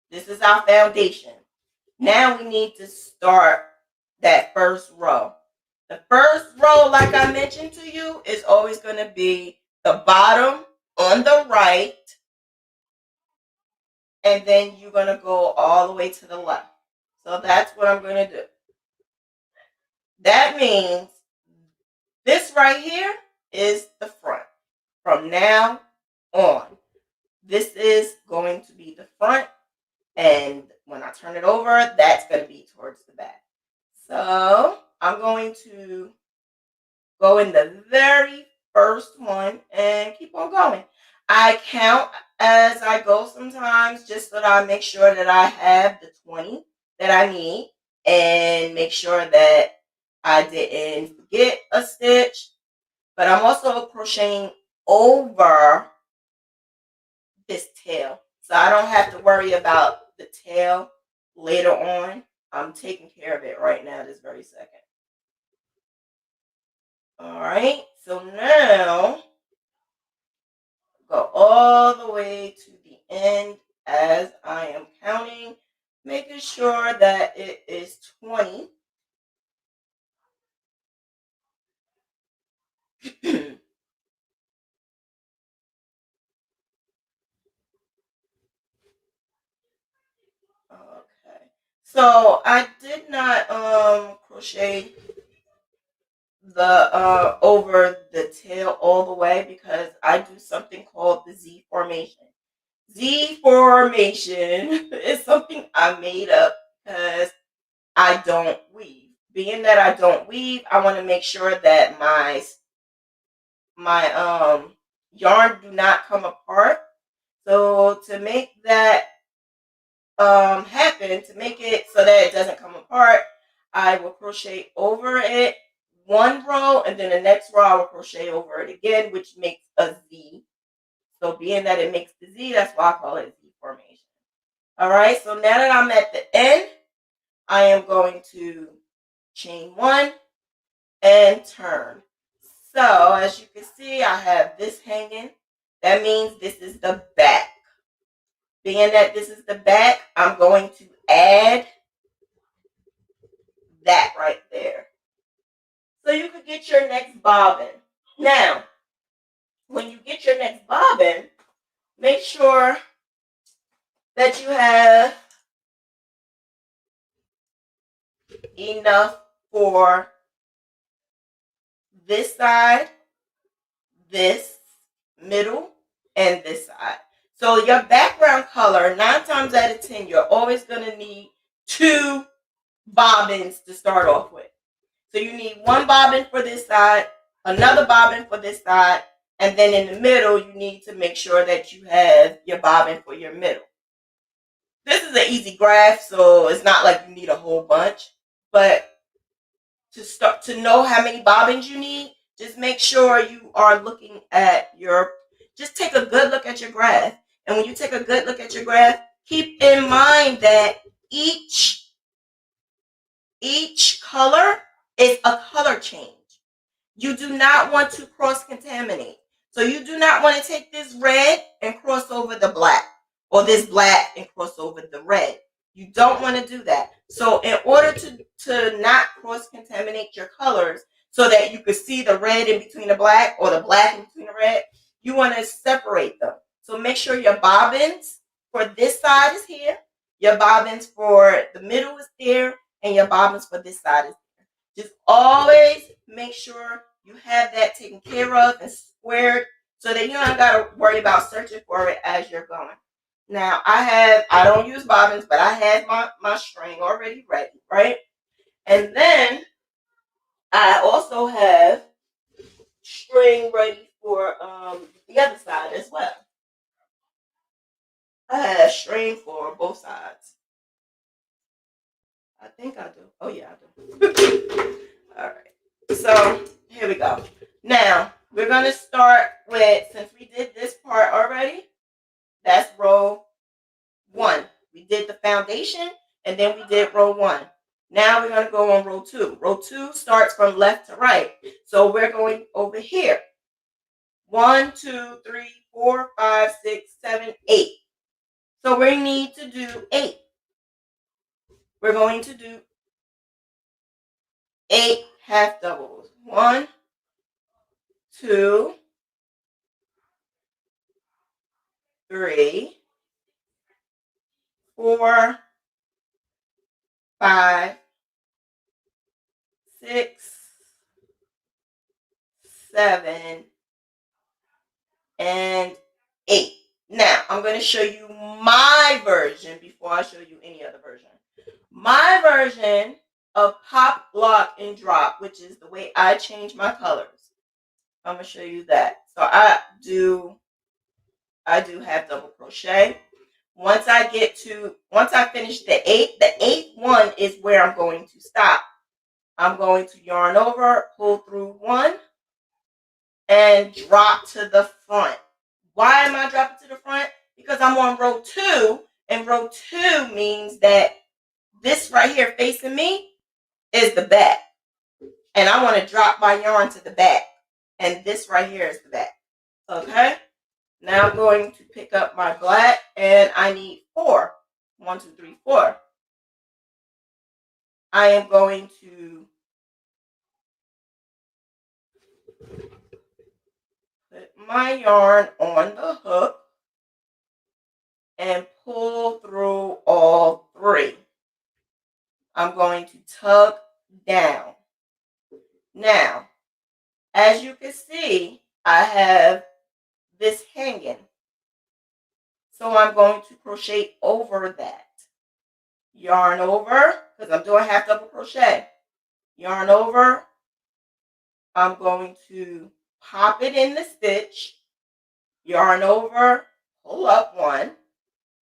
S1: This is our foundation. Now we need to start that first row. The first row, like I mentioned to you, is always going to be the bottom on the right, and then you're going to go all the way to the left. So that's what I'm going to do. That means this right here is the front. From now on, this is going to be the front, and when I turn it over, that's going to be towards the back. So I'm going to go in the very first one and keep on going. I count as I go sometimes just so that I make sure that I have the 20 that I need and make sure that I didn't forget a stitch. But I'm also crocheting over this tail, so I don't have to worry about the tail later on. I'm taking care of it right now this very second. All right, so now go all the way to the end as I am counting, making sure that it is 20. Okay, so I did not crochet the over the tail all the way because I do something called the Z formation. Z formation is something I made up because I don't weave. Being that I don't weave, I want to make sure that my yarn do not come apart. So to make that happen, to make it so that it doesn't come apart, I will crochet over it one row, and then the next row I will crochet over it again, which makes a Z. So being that it makes the Z, that's why I call it Z formation. All right, so now that I'm at the end, I am going to chain one and turn. So as you can see, I have this hanging. That means this is the back. Being that this is the back, I'm going to add that right there. So you could get your next bobbin. Now, when you get your next bobbin, make sure that you have enough for this side, this middle, and this side. So your background color, 9 times out of 10, you're always going to need 2 bobbins to start off with. So you need 1 bobbin for this side, another bobbin for this side, and then in the middle, you need to make sure that you have your bobbin for your middle. This is an easy graph, so it's not like you need a whole bunch, but to know how many bobbins you need, just make sure you are looking at just take a good look at your graph. And when you take a good look at your graph, keep in mind that each color is a color change. You do not want to cross-contaminate. So you do not want to take this red and cross over the black, or this black and cross over the red. You don't want to do that. So in order to not cross-contaminate your colors so that you could see the red in between the black or the black in between the red, you want to separate them. So make sure your bobbins for this side is here, your bobbins for the middle is there, and your bobbins for this side is there. Just always make sure you have that taken care of and squared so that you don't got to worry about searching for it as you're going. Now, I don't use bobbins, but I have my string already ready, right? And then I also have string ready for the other side as well. I have string for both sides. I think I do. Oh yeah, I do. All right. So here we go. Now we're gonna start with, since we did this part already, that's row 1. We did the foundation and then we did row 1. Now we're gonna go on row 2. Row 2 starts from left to right. So we're going over here. 1, 2, 3, 4, 5, 6, 7, 8. So we need to do 8. We're going to do 8 half doubles. 1, 2, 3, 4, 5, 6, 7, and 8. Now, I'm going to show you my version before I show you any other version. My version of pop, lock, and drop, which is the way I change my colors. I'm going to show you that. So I do have double crochet. Once I finish the eighth one is where I'm going to stop. I'm going to yarn over, pull through 1, and drop to the front. Why am I dropping to the front? Because I'm on row 2, and row 2 means that this right here facing me is the back. And I want to drop my yarn to the back. And this right here is the back. Okay? Now I'm going to pick up my black, and I need 4. 1, 2, 3, 4. I am going to put my yarn on the hook and pull through all 3. I'm going to tug down. Now, as you can see, I have this hanging. So I'm going to crochet over that. Yarn over, because I'm doing half double crochet. Yarn over. I'm going to pop it in the stitch. Yarn over, pull up 1.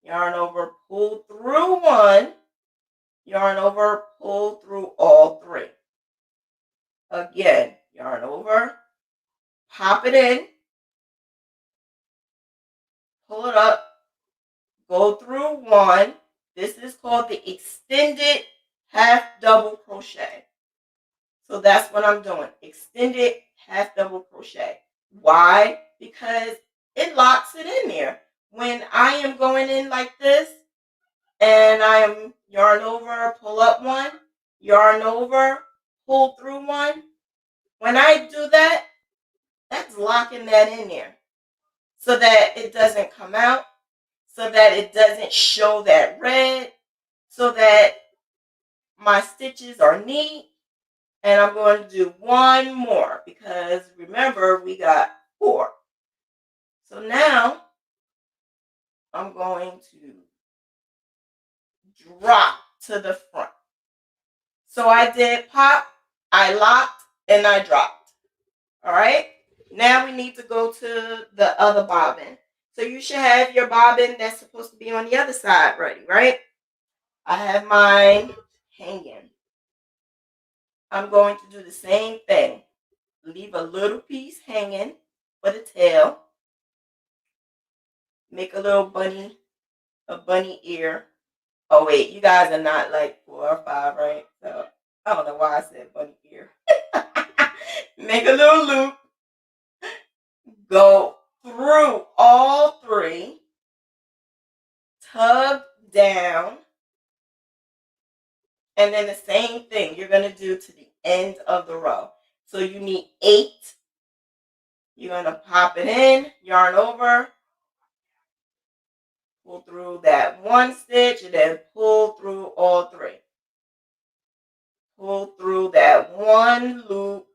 S1: Yarn over, pull through 1. Yarn over, pull through all 3. Again, yarn over, pop it in, pull it up, go through 1. This is called the extended half double crochet. So that's what I'm doing. Extended half double crochet. Why? Because it locks it in there. When I am going in like this, and I am yarn over, pull up 1, yarn over, pull through 1. When I do that, that's locking that in there so that it doesn't come out, so that it doesn't show that red, so that my stitches are neat. And I'm going to do 1 more because remember we got 4. So now I'm going to drop to the front. So I did pop, I locked, and I dropped. All right. Now we need to go to the other bobbin. So you should have your bobbin that's supposed to be on the other side ready, right? I have mine hanging. I'm going to do the same thing. Leave a little piece hanging for the tail. Make a little bunny ear. Oh wait, you guys are not like 4 or 5, right? So I don't know why I said bunny ear. Make a little loop. Go through all 3. Tug down. And then the same thing you're going to do to the end of the row. So you need 8. You're going to pop it in, yarn over, pull through that 1 stitch, and then pull through all 3. pull through that one loop,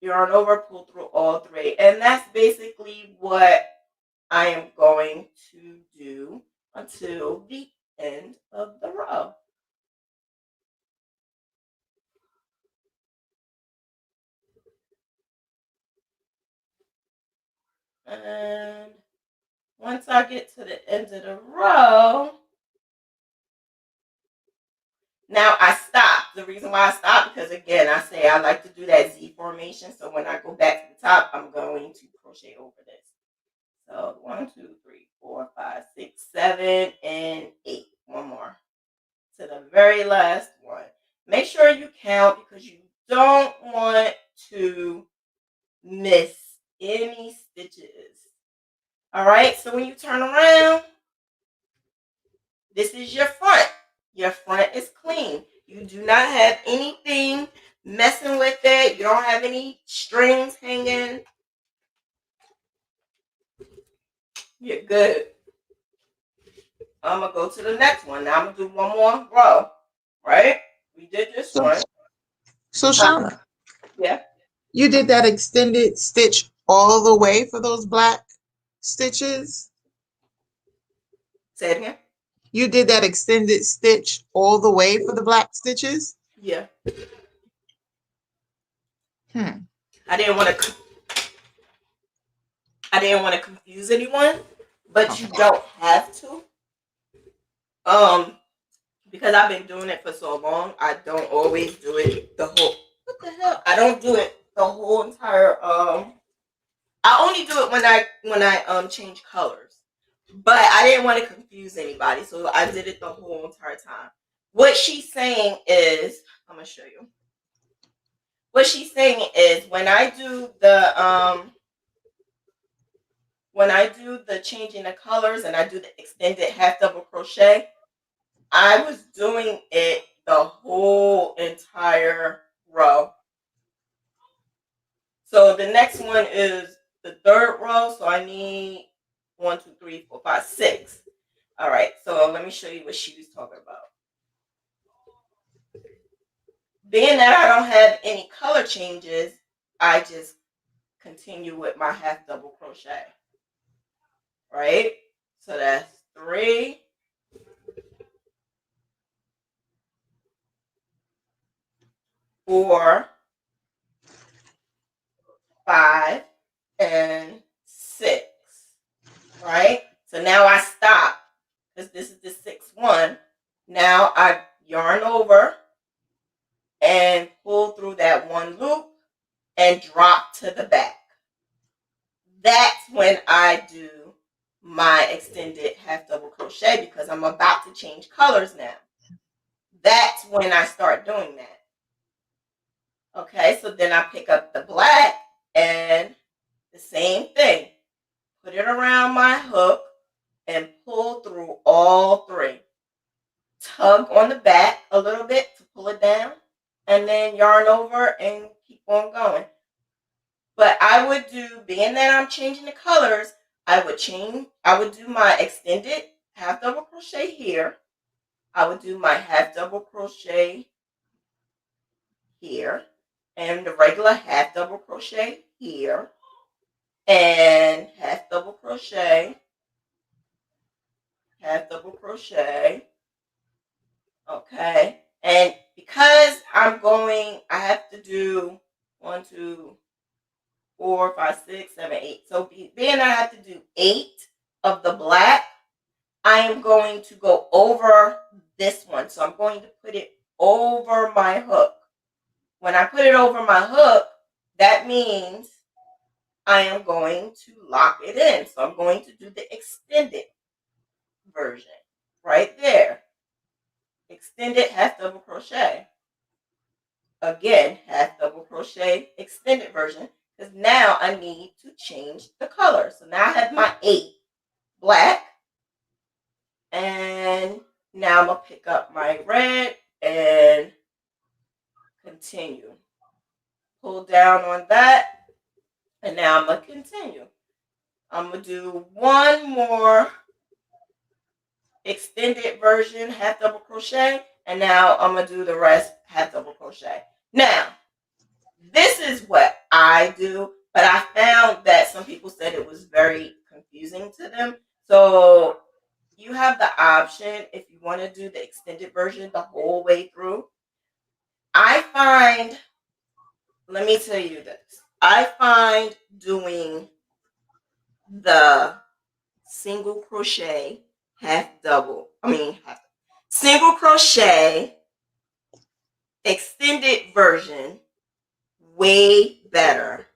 S1: yarn over, pull through all 3. And that's basically what I am going to do until the end of the row. And once I get to the end of the row, now I stop. The reason why I stop, because again, I say I like to do that Z formation. So when I go back to the top, I'm going to crochet over this. So 1, 2, 3, 4, 5, 6, 7, and 8. One more to the very last one. Make sure you count because you don't want to miss any stitches. All right, so when you turn around, this is your front. Your front is clean. You do not have anything messing with it. You don't have any strings hanging. You're good. I'm going to go to the next one. Now I'm going to do one more row, right? We did this one.
S3: So Shauna,
S1: yeah,
S3: you did that extended stitch all the way for those black stitches?
S1: Say it again.
S3: You did that extended stitch all the way for the black stitches?
S1: Yeah.
S3: Hmm.
S1: I didn't want to confuse anyone, but you don't have to. Because I've been doing it for so long, I don't always do it the whole. What the hell? I don't do it the whole entire. I only do it when I change colors. But I didn't want to confuse anybody, so I did it the whole entire time. What she's saying is, I'm gonna show you. What she's saying is when I do the changing the colors and I do the extended half double crochet, I was doing it the whole entire row. So the next one is the third row. So I need 1, 2, 3, 4, 5, 6. All right. So let me show you what she was talking about. Being that I don't have any color changes, I just continue with my half double crochet. Right? So that's 3, 4, 5, and 6. Right? So now I stop because this is the 6th one. Now I yarn over and pull through that one loop and drop to the back. That's when I do my extended half double crochet because I'm about to change colors now. That's when I start doing that. Okay, so then I pick up the black and the same thing. Put it around my hook and pull through all 3. Tug on the back a little bit to pull it down and then yarn over and keep on going. But I would do, being that I'm changing the colors, I would do my extended half double crochet here. I would do my half double crochet here and the regular half double crochet here and half double crochet, half double crochet. Okay. And because I have to do 1, 2, 4, 5, 6, 7, 8. So being I have to do 8 of the black, I am going to go over this one. So I'm going to put it over my hook. When I put it over my hook, that means I am going to lock it in. So I'm going to do the extended version right there. Extended half double crochet. Again, half double crochet, extended version. Because now I need to change the color. So now I have my 8 black. And now I'm going to pick up my red and continue. Pull down on that. And now I'm going to continue. I'm going to do one more extended version, half double crochet. And now I'm going to do the rest half double crochet. Now, this is what I do, but I found that some people said it was very confusing to them. So you have the option if you want to do the extended version the whole way through. I find, let me tell you this, I find doing the single crochet single crochet extended version way better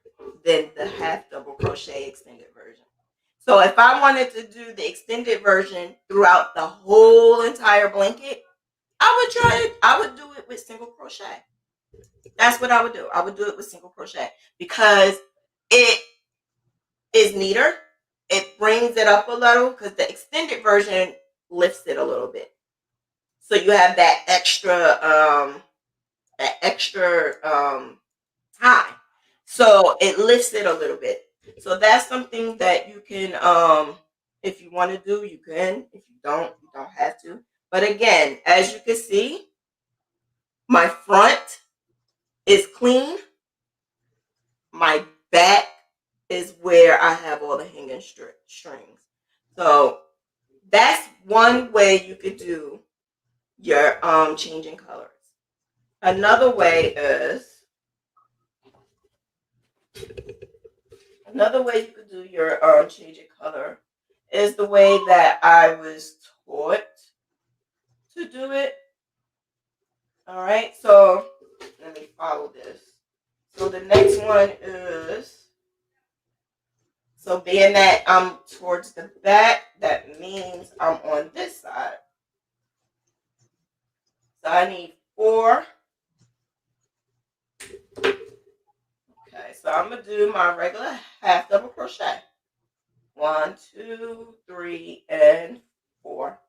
S1: than the half double crochet extended version. So if I wanted to do the extended version throughout the whole entire blanket, I would do it with single crochet. That's what I would do. I would do it with single crochet because it is neater. It brings it up a little because the extended version lifts it a little bit. So you have that extra tie. So it lifts it a little bit. So that's something that you can, if you want to do, you can. If you don't have to. But again, as you can see, my front is clean. My back is where I have all the hanging strings. So that's one way you could do your changing colors. Another way you could do your changing color is the way that I was taught to do it. All right, so let me follow this. So the next one is, so being that I'm towards the back, that means I'm on this side. So I need 4. Okay, so I'm going to do my regular half double crochet. 1, 2, 3, and 4.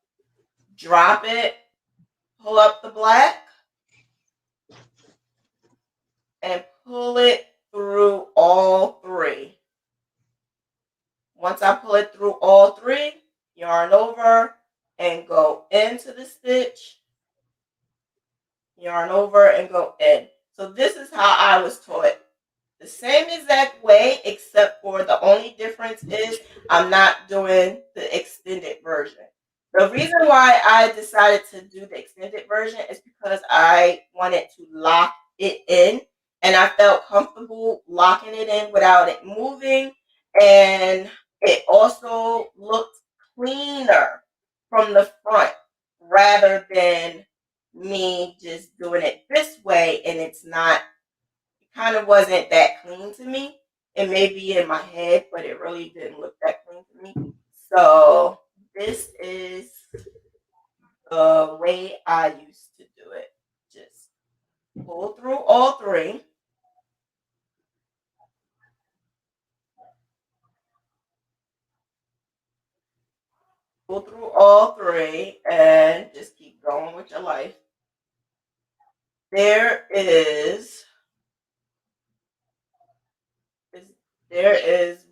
S1: Drop it, pull up the black, and pull it through all 3. Once I pull it through all 3, yarn over and go into the stitch, yarn over and go in. So this is how I was taught. The same exact way, except for the only difference is I'm not doing the extended version. The reason why I decided to do the extended version is because I wanted to lock it in, and I felt comfortable locking it in without it moving, and it also looked cleaner from the front rather than me just doing it this way, and it's not, kind of wasn't that clean to me. It may be in my head, but it really didn't look that clean to me. So this is the way I used to do it. Just pull through all 3. Pull through all 3 and just keep going with your life. There is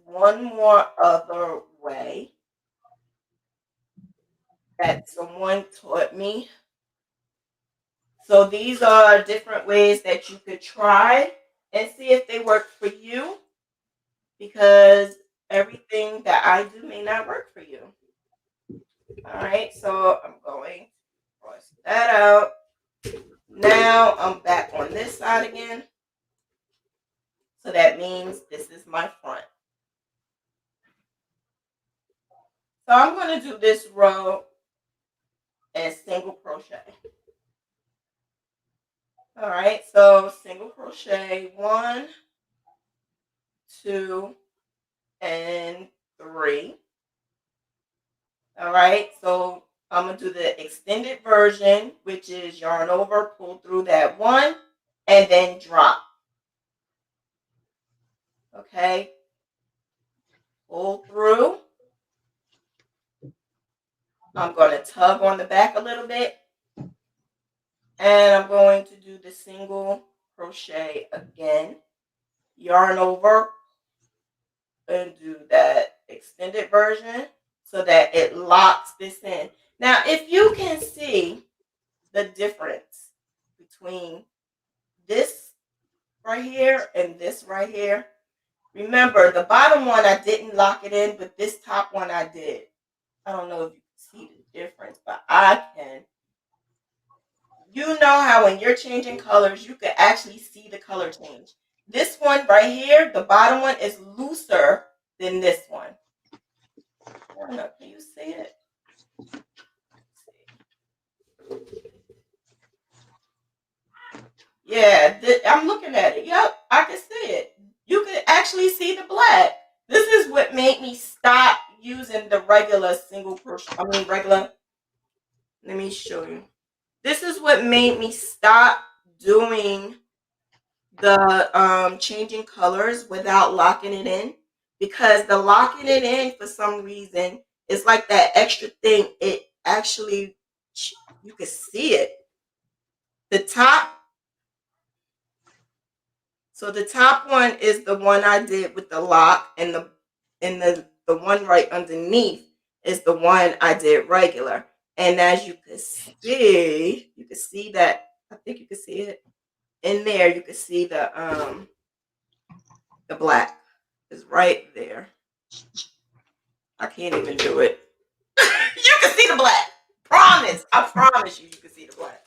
S1: one more other way that someone taught me. So these are different ways that you could try and see if they work for you, because everything that I do may not work for you. All right, so I'm going to cross that out. Now I'm back on this side again. So that means this is my front. So I'm going to do this row as single crochet. All right, so single crochet 1, 2, and 3. All right, so I'm going to do the extended version, which is yarn over, pull through that 1, and then drop. Okay, pull through. I'm going to tug on the back a little bit, and I'm going to do the single crochet again, yarn over, and do that extended version so that it locks this in. Now, if you can see, the difference between this right here and this right here. Remember, the bottom one I didn't lock it in, but this top one I did. I don't know if you can see the difference, but I can. You know how when you're changing colors, you can actually see the color change. This one right here, the bottom one, is looser than this one. I don't know, can you see it? Yeah, I'm looking at it. Yep, I can see it. You can actually see the black. This is what made me stop using the regular single crochet. Regular. Let me show you. This is what made me stop doing the changing colors without locking it in, because the locking it in, for some reason, it's like that extra thing. It actually, you can see it. The top. So the top one is the one I did with the lock, and the one right underneath is the one I did regular. And as you can see that, I think you can see it in there. You can see the black is right there. I can't even do it. You can see the black. Promise. I promise you can see the black.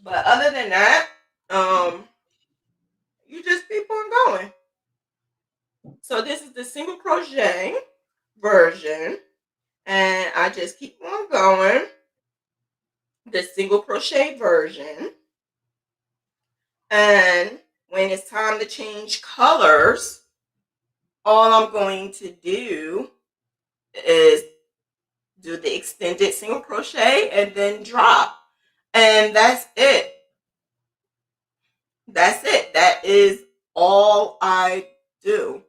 S1: But other than that, you just keep on going. So this is the single crochet version, and I just keep on going. The single crochet version, and when it's time to change colors, all I'm going to do is do the extended single crochet and then drop, and that's it. That's it. That is all I do.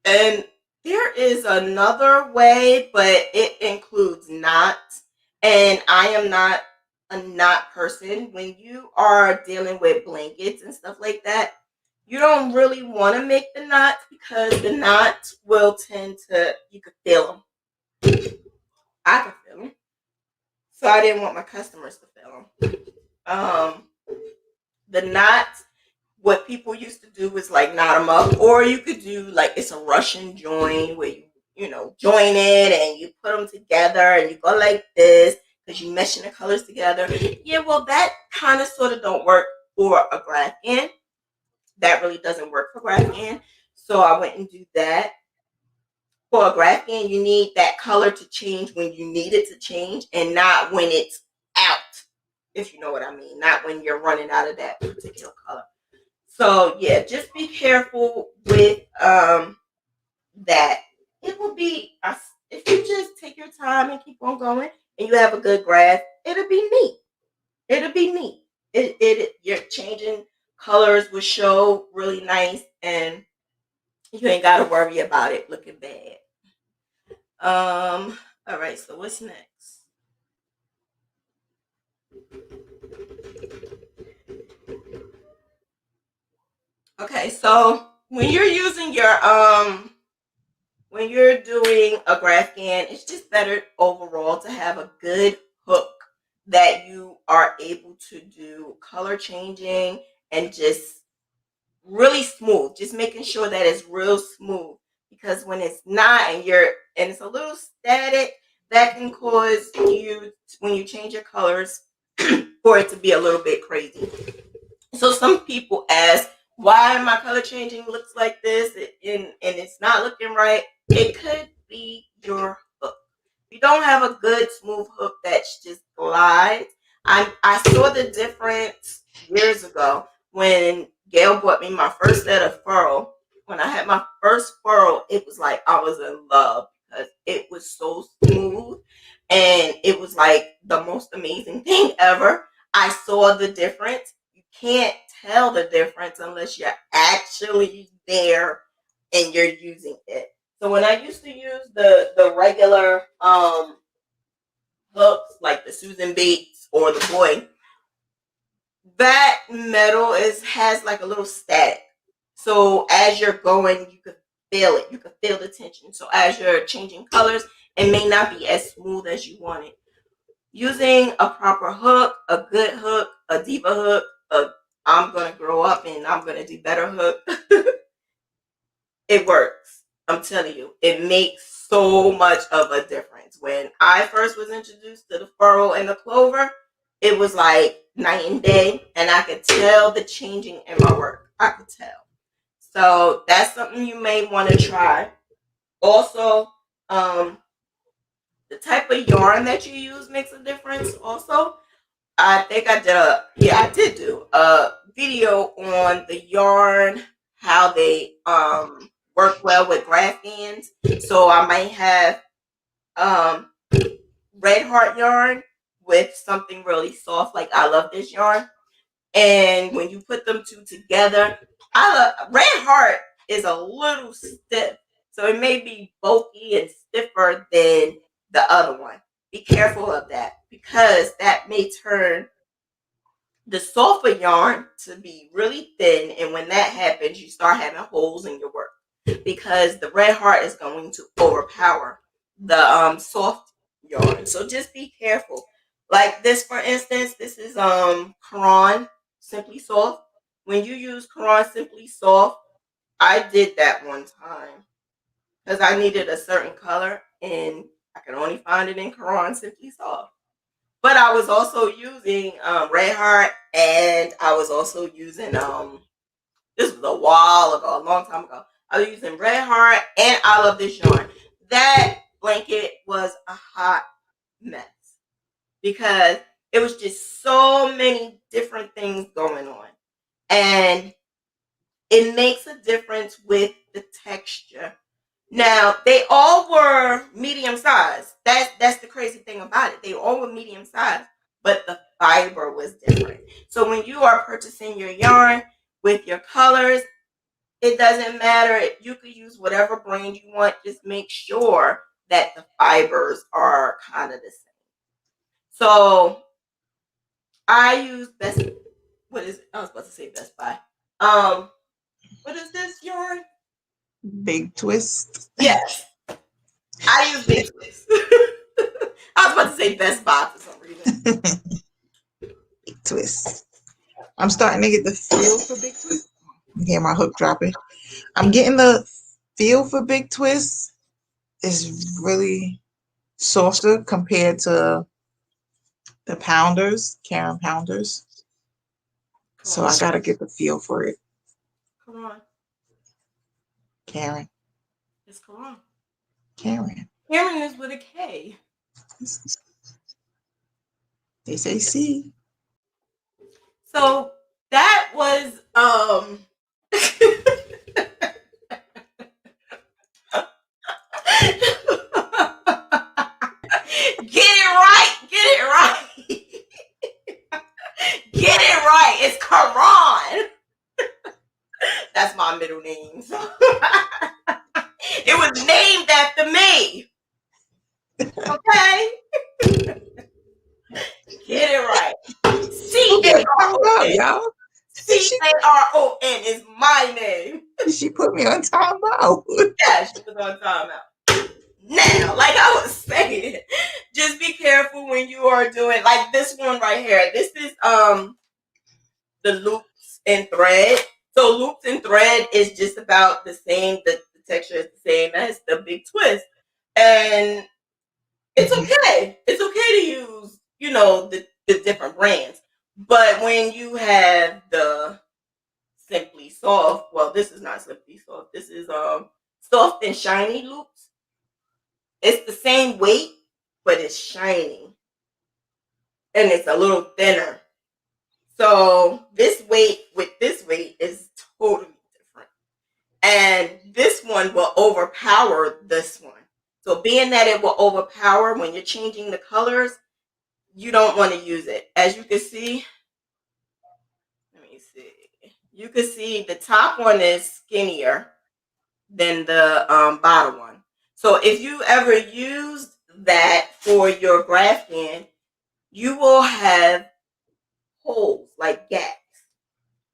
S1: And there is another way, but it includes knots, and I am not a knot person. When you are dealing with blankets and stuff like that, you don't really want to make the knots, because the knots will tend to, you could feel them. I could feel them. So I didn't want my customers to feel them. The knots, what people used to do was like knot them up, or you could do like, it's a Russian join where you know, join it and you put them together and you go like this because you meshing the colors together. Yeah, well, that kind of sort of don't work for a Graphghan. That really doesn't work for Graphghan. So I went and do that. For a Graphghan, you need that color to change when you need it to change, and not when it's out, if you know what I mean. Not when you're running out of that particular color. So yeah, just be careful with that. It will be, if you just take your time and keep on going and you have a good graph, it'll be neat. It'll be neat. You're changing colors will show really nice, and you ain't got to worry about it looking bad. All right, so what's next? Okay, so when you're using your when you're doing a Graphghan, it's just better overall to have a good hook that you are able to do color changing and just really smooth. Just making sure that it's real smooth, because when it's not and it's a little static, that can cause you, when you change your colors, for it to be a little bit crazy. So some people ask, why my color changing looks like this and it's not looking right. It could be your hook. If you don't have a good smooth hook that just glides. I saw the difference years ago when Gail bought me my first set of furl. When I had my first furl, it was like I was in love, because it was so smooth and it was like the most amazing thing ever. I saw the difference. You can't tell the difference unless you're actually there and you're using it. So when I used to use the regular hooks, like the Susan Bates or the Boy, that metal has like a little static. So as you're going, you could feel it. You can feel the tension. So as you're changing colors, it may not be as smooth as you want it. Using a proper hook, a good hook, a Diva hook, I'm gonna grow up and I'm gonna do better hook. It works. I'm telling you, it makes so much of a difference. When I first was introduced to the furrow and the clover, it was like night and day, and I could tell the changing in my work. I could tell. So that's something you may want to try. Also, the type of yarn that you use makes a difference. Also, I think I did do a video on the yarn, how they work well with Graphghans. So I might have red heart yarn with something really soft, like I love this yarn. And when you put them two together, red heart is a little stiff, so it may be bulky and stiffer than the other one. Be careful of that, because that may turn the softer yarn to be really thin, and when that happens, you start having holes in your work, because the red heart is going to overpower the soft yarn. So just be careful. Like this, for instance, this is Quran Simply Soft. When you use Quran Simply Soft, I did that one time because I needed a certain color and I could only find it in Quran Simply Soft. But I was also using Red Heart, and I was also using this was a while ago, a long time ago. I was using Red Heart, and I love this yarn. That blanket was a hot mess because it was just so many different things going on, and it makes a difference with the texture. Now, they all were medium size. That's the crazy thing about it. They all were medium size, but the fiber was different. So when you are purchasing your yarn with your colors, it doesn't matter. You could use whatever brand you want. Just make sure that the fibers are kind of the same. So I use Best. What is it? I was about to say Best Buy. What is this yarn?
S3: Big Twist.
S1: Yes, I use Big Twist. I was about to say Best Buy for some reason.
S3: Big Twist. I'm starting to get the feel for Big Twist. You hear my hook dropping. I'm getting the feel for Big Twist. It's really softer compared to the pounders, Karen pounders. So I gotta get the feel for it.
S1: Come on.
S3: Karen.
S1: It's Quran.
S3: Karen.
S1: Karen is with a K.
S3: They say C.
S1: So that was get it right. Get it right. Get it right. It's Quran. That's my middle name. So. It was named after me. Okay? Get it right. C-A-R-O-N.
S3: Y'all.
S1: C-A-R-O-N is my name.
S3: She put me on timeout.
S1: Yeah, she was on timeout. Now, like I was saying, just be careful when you are doing, like this one right here. This is the loops and thread. So loops and thread is just about the same. The texture is the same as the Big Twist, and it's okay. It's okay to use, the different brands. But when you have the Simply Soft, well, this is not Simply Soft. This is soft and shiny loops. It's the same weight, but it's shiny, and it's a little thinner. So this weight with this weight is totally different. And this one will overpower this one. So being that it will overpower when you're changing the colors, you don't want to use it. As you can see, let me see. You can see the top one is skinnier than the bottom one. So if you ever used that for your Graphghan, you will have holes, like gaps.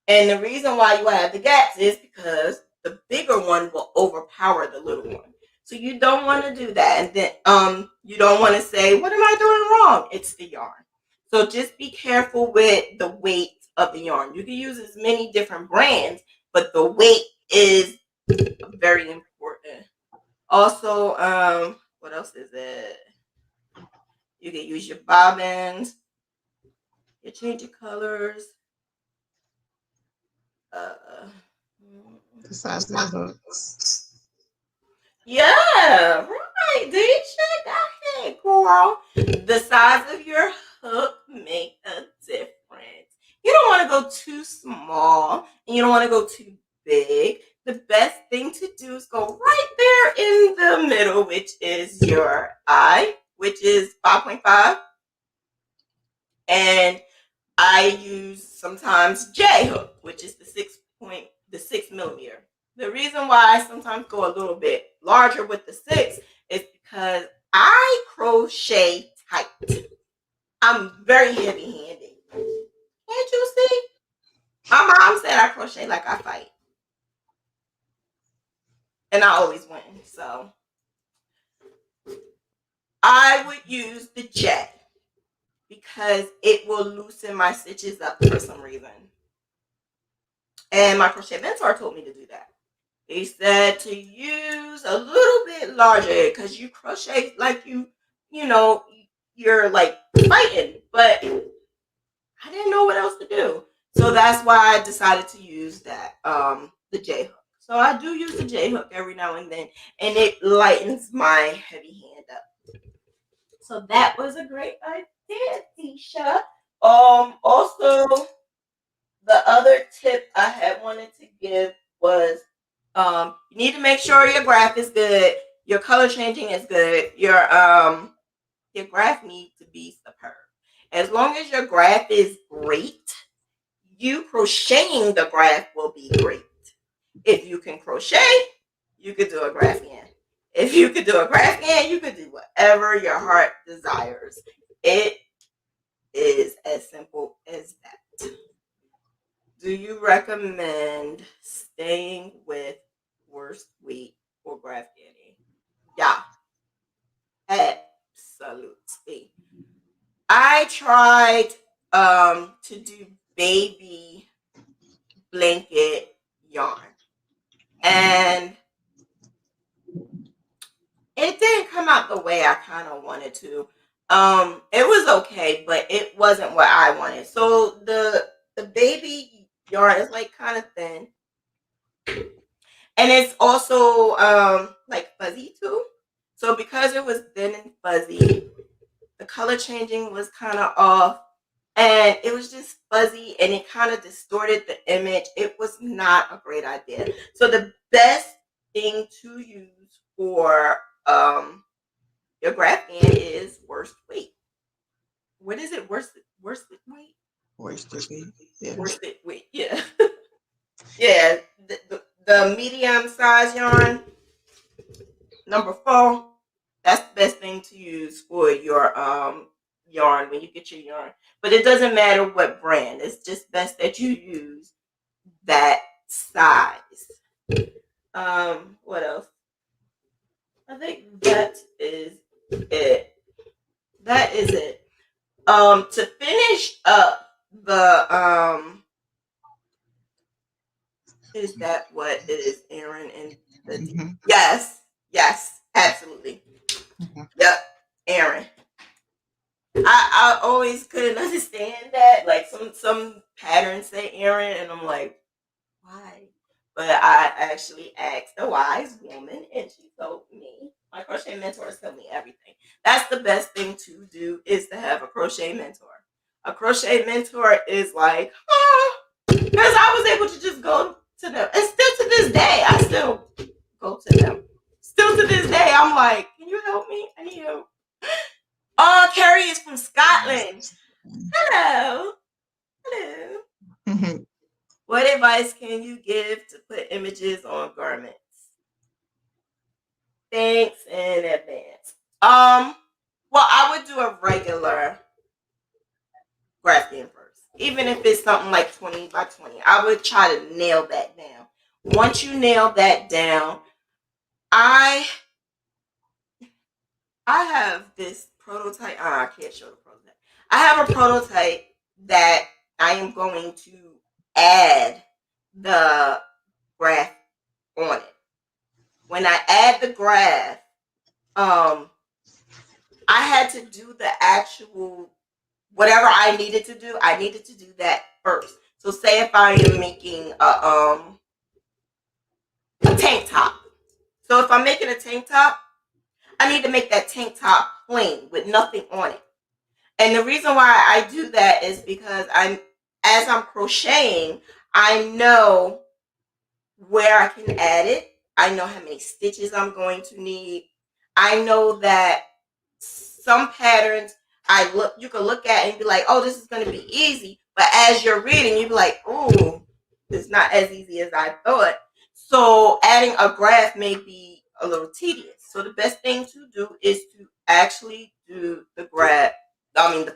S1: And the reason why you have the gaps is because the bigger one will overpower the little one. So you don't want to do that. And then you don't want to say, what am I doing wrong? It's the yarn. So just be careful with the weight of the yarn. You can use as many different brands, but the weight is very important. Also, what else is it? You can use your bobbins. You change your colors.
S3: The size of the hooks.
S1: Yeah, right, Deisha. Go ahead, girl. The size of your hook make a difference. You don't want to go too small, and you don't want to go too big. The best thing to do is go right there in the middle, which is your eye, which is 5.5. And I use sometimes J hook, which is the 6 millimeter. The reason why I sometimes go a little bit larger with the 6 is because I crochet tight. I'm very heavy-handed. Can't you see? My mom said I crochet like I fight. And I always win. So I would use the J because it will loosen my stitches up for some reason. And my crochet mentor told me to do that. He said to use a little bit larger because you crochet like you're like fighting, but I didn't know what else to do. So that's why I decided to use that, the J hook. So I do use the J hook every now and then, and it lightens my heavy hand up. So that was a great idea, Tisha. Also, the other tip I had wanted to give was you need to make sure your graph is good, your color changing is good, your graph needs to be superb. As long as your graph is great, you crocheting the graph will be great. If you can crochet, you could do a graphghan. If you could do a graphghan, you could do whatever your heart desires. It is as simple as that. Do you recommend staying with worst weight or graphghaning? Yeah, absolutely. I tried to do baby blanket yarn, and it didn't come out the way I kind of wanted to. It was okay, but it wasn't what I wanted. So the baby yarn is like kind of thin, and it's also like fuzzy too. So because it was thin and fuzzy, the color changing was kind of off, and it was just fuzzy, and it kind of distorted the image. It was not a great idea. So the best thing to use for your graphghan is worsted weight. What is it? Worsted weight?
S3: Worsted weight. Yeah.
S1: Worsted weight. Yeah. Yeah. The medium size yarn, number 4. That's the best thing to use for your yarn when you get your yarn. But it doesn't matter what brand. It's just best that you use that size. What else? I think that is it. That is it. To finish up the is that what it is, Aaron and the
S3: Mm-hmm.
S1: Yes, absolutely. Mm-hmm. Yep, Aaron. I always couldn't understand that. Like some patterns say Aaron, and I'm like, why? But I actually asked a wise woman, and she told me. My crochet mentors tell me everything. That's the best thing to do, is to have a crochet mentor. A crochet mentor is like, because I was able to just go to them, and still to this day, I still go to them. Still to this day, I'm like, can you help me? I need help. Oh, Carrie is from Scotland. Hello. Hello.
S3: Mm-hmm.
S1: What advice can you give to put images on garments? Thanks in advance. Well, I would do a regular graphghan first. Even if it's something like 20 by 20. I would try to nail that down. once you nail that down, I have this prototype. I can't show the prototype. I have a prototype that I am going to add the graph on it. When I add the graph, I had to do the actual whatever I needed to do. I needed to do that first. So say if I am making a tank top. So if I'm making a tank top, I need to make that tank top plain with nothing on it. And the reason why I do that is because as I'm crocheting, I know where I can add it. I know how many stitches I'm going to need. I know that some patterns you can look at and be like, oh, this is going to be easy. But as you're reading, you be like, oh, it's not as easy as I thought. So adding a graph may be a little tedious. So the best thing to do is to actually do the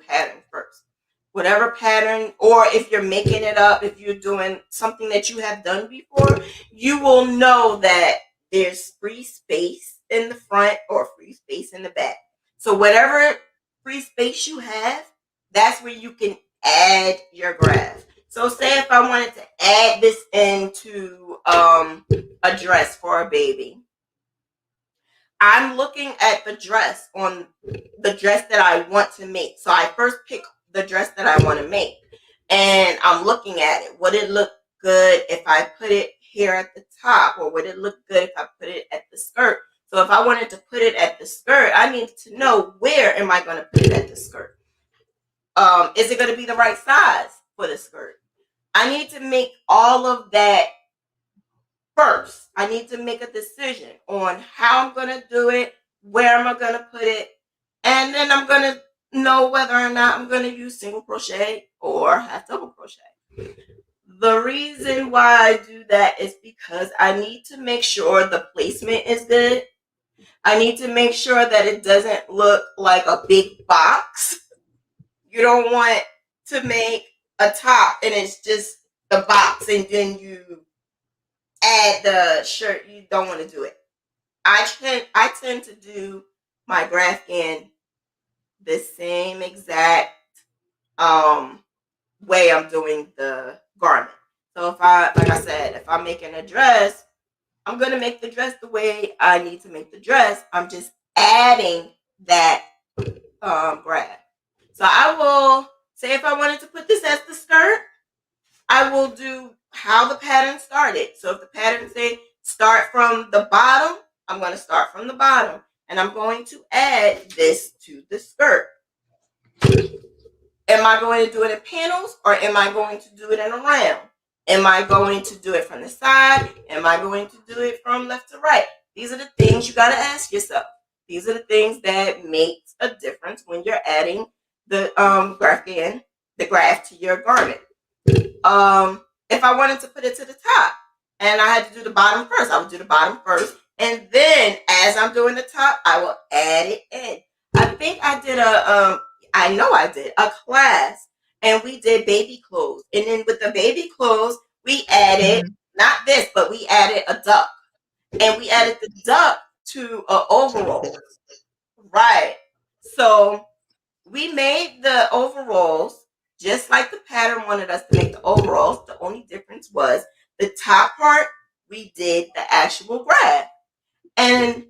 S1: pattern first. Whatever pattern, or if you're making it up, if you're doing something that you have done before, you will know that there's free space in the front or free space in the back. So whatever free space you have, that's where you can add your graph. So say if I wanted to add this into a dress for a baby, I'm looking at the dress that I want to make. So I first pick the dress that I want to make, and I'm looking at it. Would it look good if I put it here at the top, or would it look good if I put it at the skirt? So if I wanted to put it at the skirt, I need to know where am I going to put it at the skirt. Is it going to be the right size for the skirt? I need to make all of that first. I need to make a decision on how I'm going to do it, where am I going to put it, and then I'm going to know whether or not I'm going to use single crochet or half double crochet. The reason why I do that is because I need to make sure the placement is good. I need to make sure that it doesn't look like a big box. You don't want to make a top and it's just the box and then you add the shirt. You don't want to do it. I tend to do my Graphghan the same exact way I'm doing the garment. So if I'm making a dress, I'm going to make the dress the way I need to make the dress. I'm just adding that graph. So I will say if I wanted to put this as the skirt, I will do how the pattern started. So if the pattern say start from the bottom, I'm going to start from the bottom. And I'm going to add this to the skirt. Am I going to do it in panels, or am I going to do it in a round? Am I going to do it from the side? Am I going to do it from left to right? These are the things you got to ask yourself. These are the things that makes a difference when you're adding the graph to your garment. If I wanted to put it to the top and I had to do the bottom first, I would do the bottom first. And then as I'm doing the top, I will add it in. I think I did a class, and we did baby clothes. And then with the baby clothes, we added, not this, but we added a duck. And we added the duck to overalls. Right. So we made the overalls just like the pattern wanted us to make the overalls. The only difference was the top part, we did the actual graph. And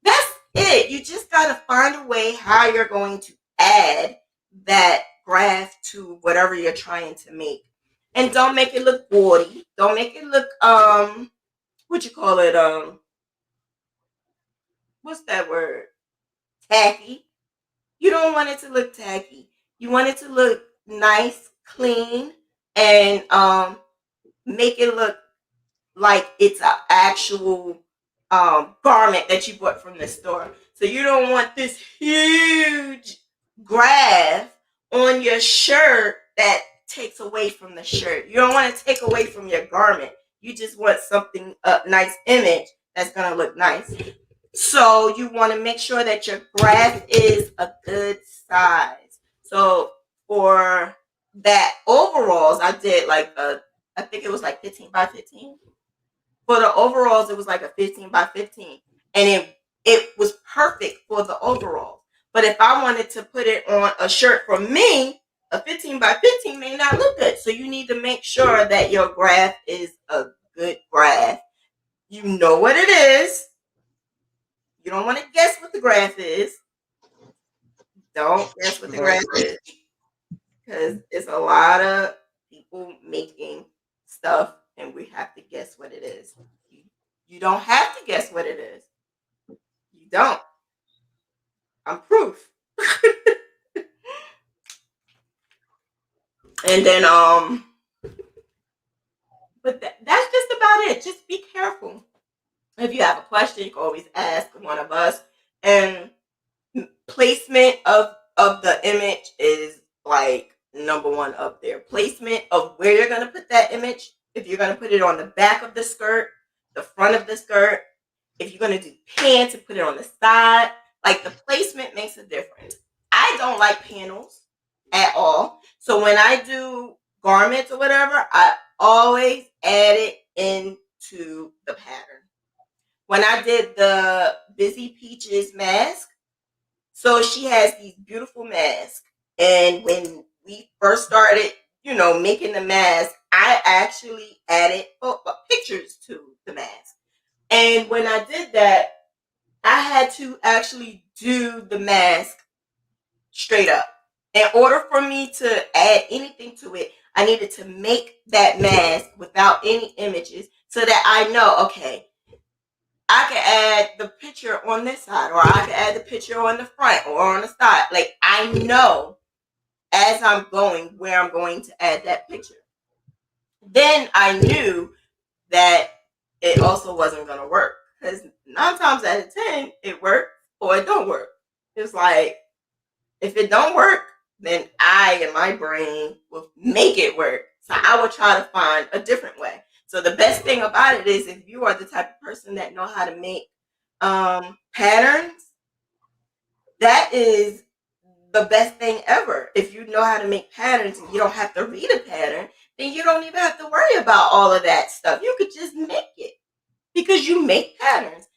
S1: that's it. You just got to find a way how you're going to add that graph to whatever you're trying to make. And don't make it look gaudy. Don't make it look, what you call it? What's that word? Tacky. You don't want it to look tacky. You want it to look nice, clean, and make it look like it's an actual garment that you bought from the store. So you don't want this huge graph on your shirt that takes away from the shirt. You don't want to take away from your garment. You just want something, a nice image that's going to look nice. So you want to make sure that your graph is a good size. So for that overalls, I did I think it was like 15 by 15. For the overalls, it was like a 15 by 15, and it was perfect for the overalls. But if I wanted to put it on a shirt for me, a 15 by 15 may not look good. So you need to make sure that your graph is a good graph. You know what it is. You don't want to guess what the graph is. Don't guess what the graph is, because it's a lot of people making stuff and we have to guess what it is. You don't have to guess what it is. You don't. I'm proof. And then but that's just about it. Just be careful. If you have a question, you can always ask one of us. And placement of the image is like number one up there. Placement of where you're going to put that image. If you're going to put it on the back of the skirt, the front of the skirt, if you're going to do pants and put it on the side, like the placement makes a difference. I don't like panels at all. So when I do garments or whatever, I always add it into the pattern. When I did the Busy Peaches mask, so she has these beautiful masks. And when we first started, making the mask, I actually added pictures to the mask. And when I did that, I had to actually do the mask straight up. In order for me to add anything to it, I needed to make that mask without any images so that I know, okay, I can add the picture on this side, or I can add the picture on the front or on the side. Like, I know as I'm going where I'm going to add that picture. Then I knew that it also wasn't going to work, because 9 times out of 10 it works or it don't work. It's like, if it don't work, then I and my brain will make it work. So I will try to find a different way. So the best thing about it is, if you are the type of person that know how to make patterns, that is the best thing ever. If you know how to make patterns and you don't have to read a pattern, then you don't even have to worry about all of that stuff. You could just make it because you make patterns.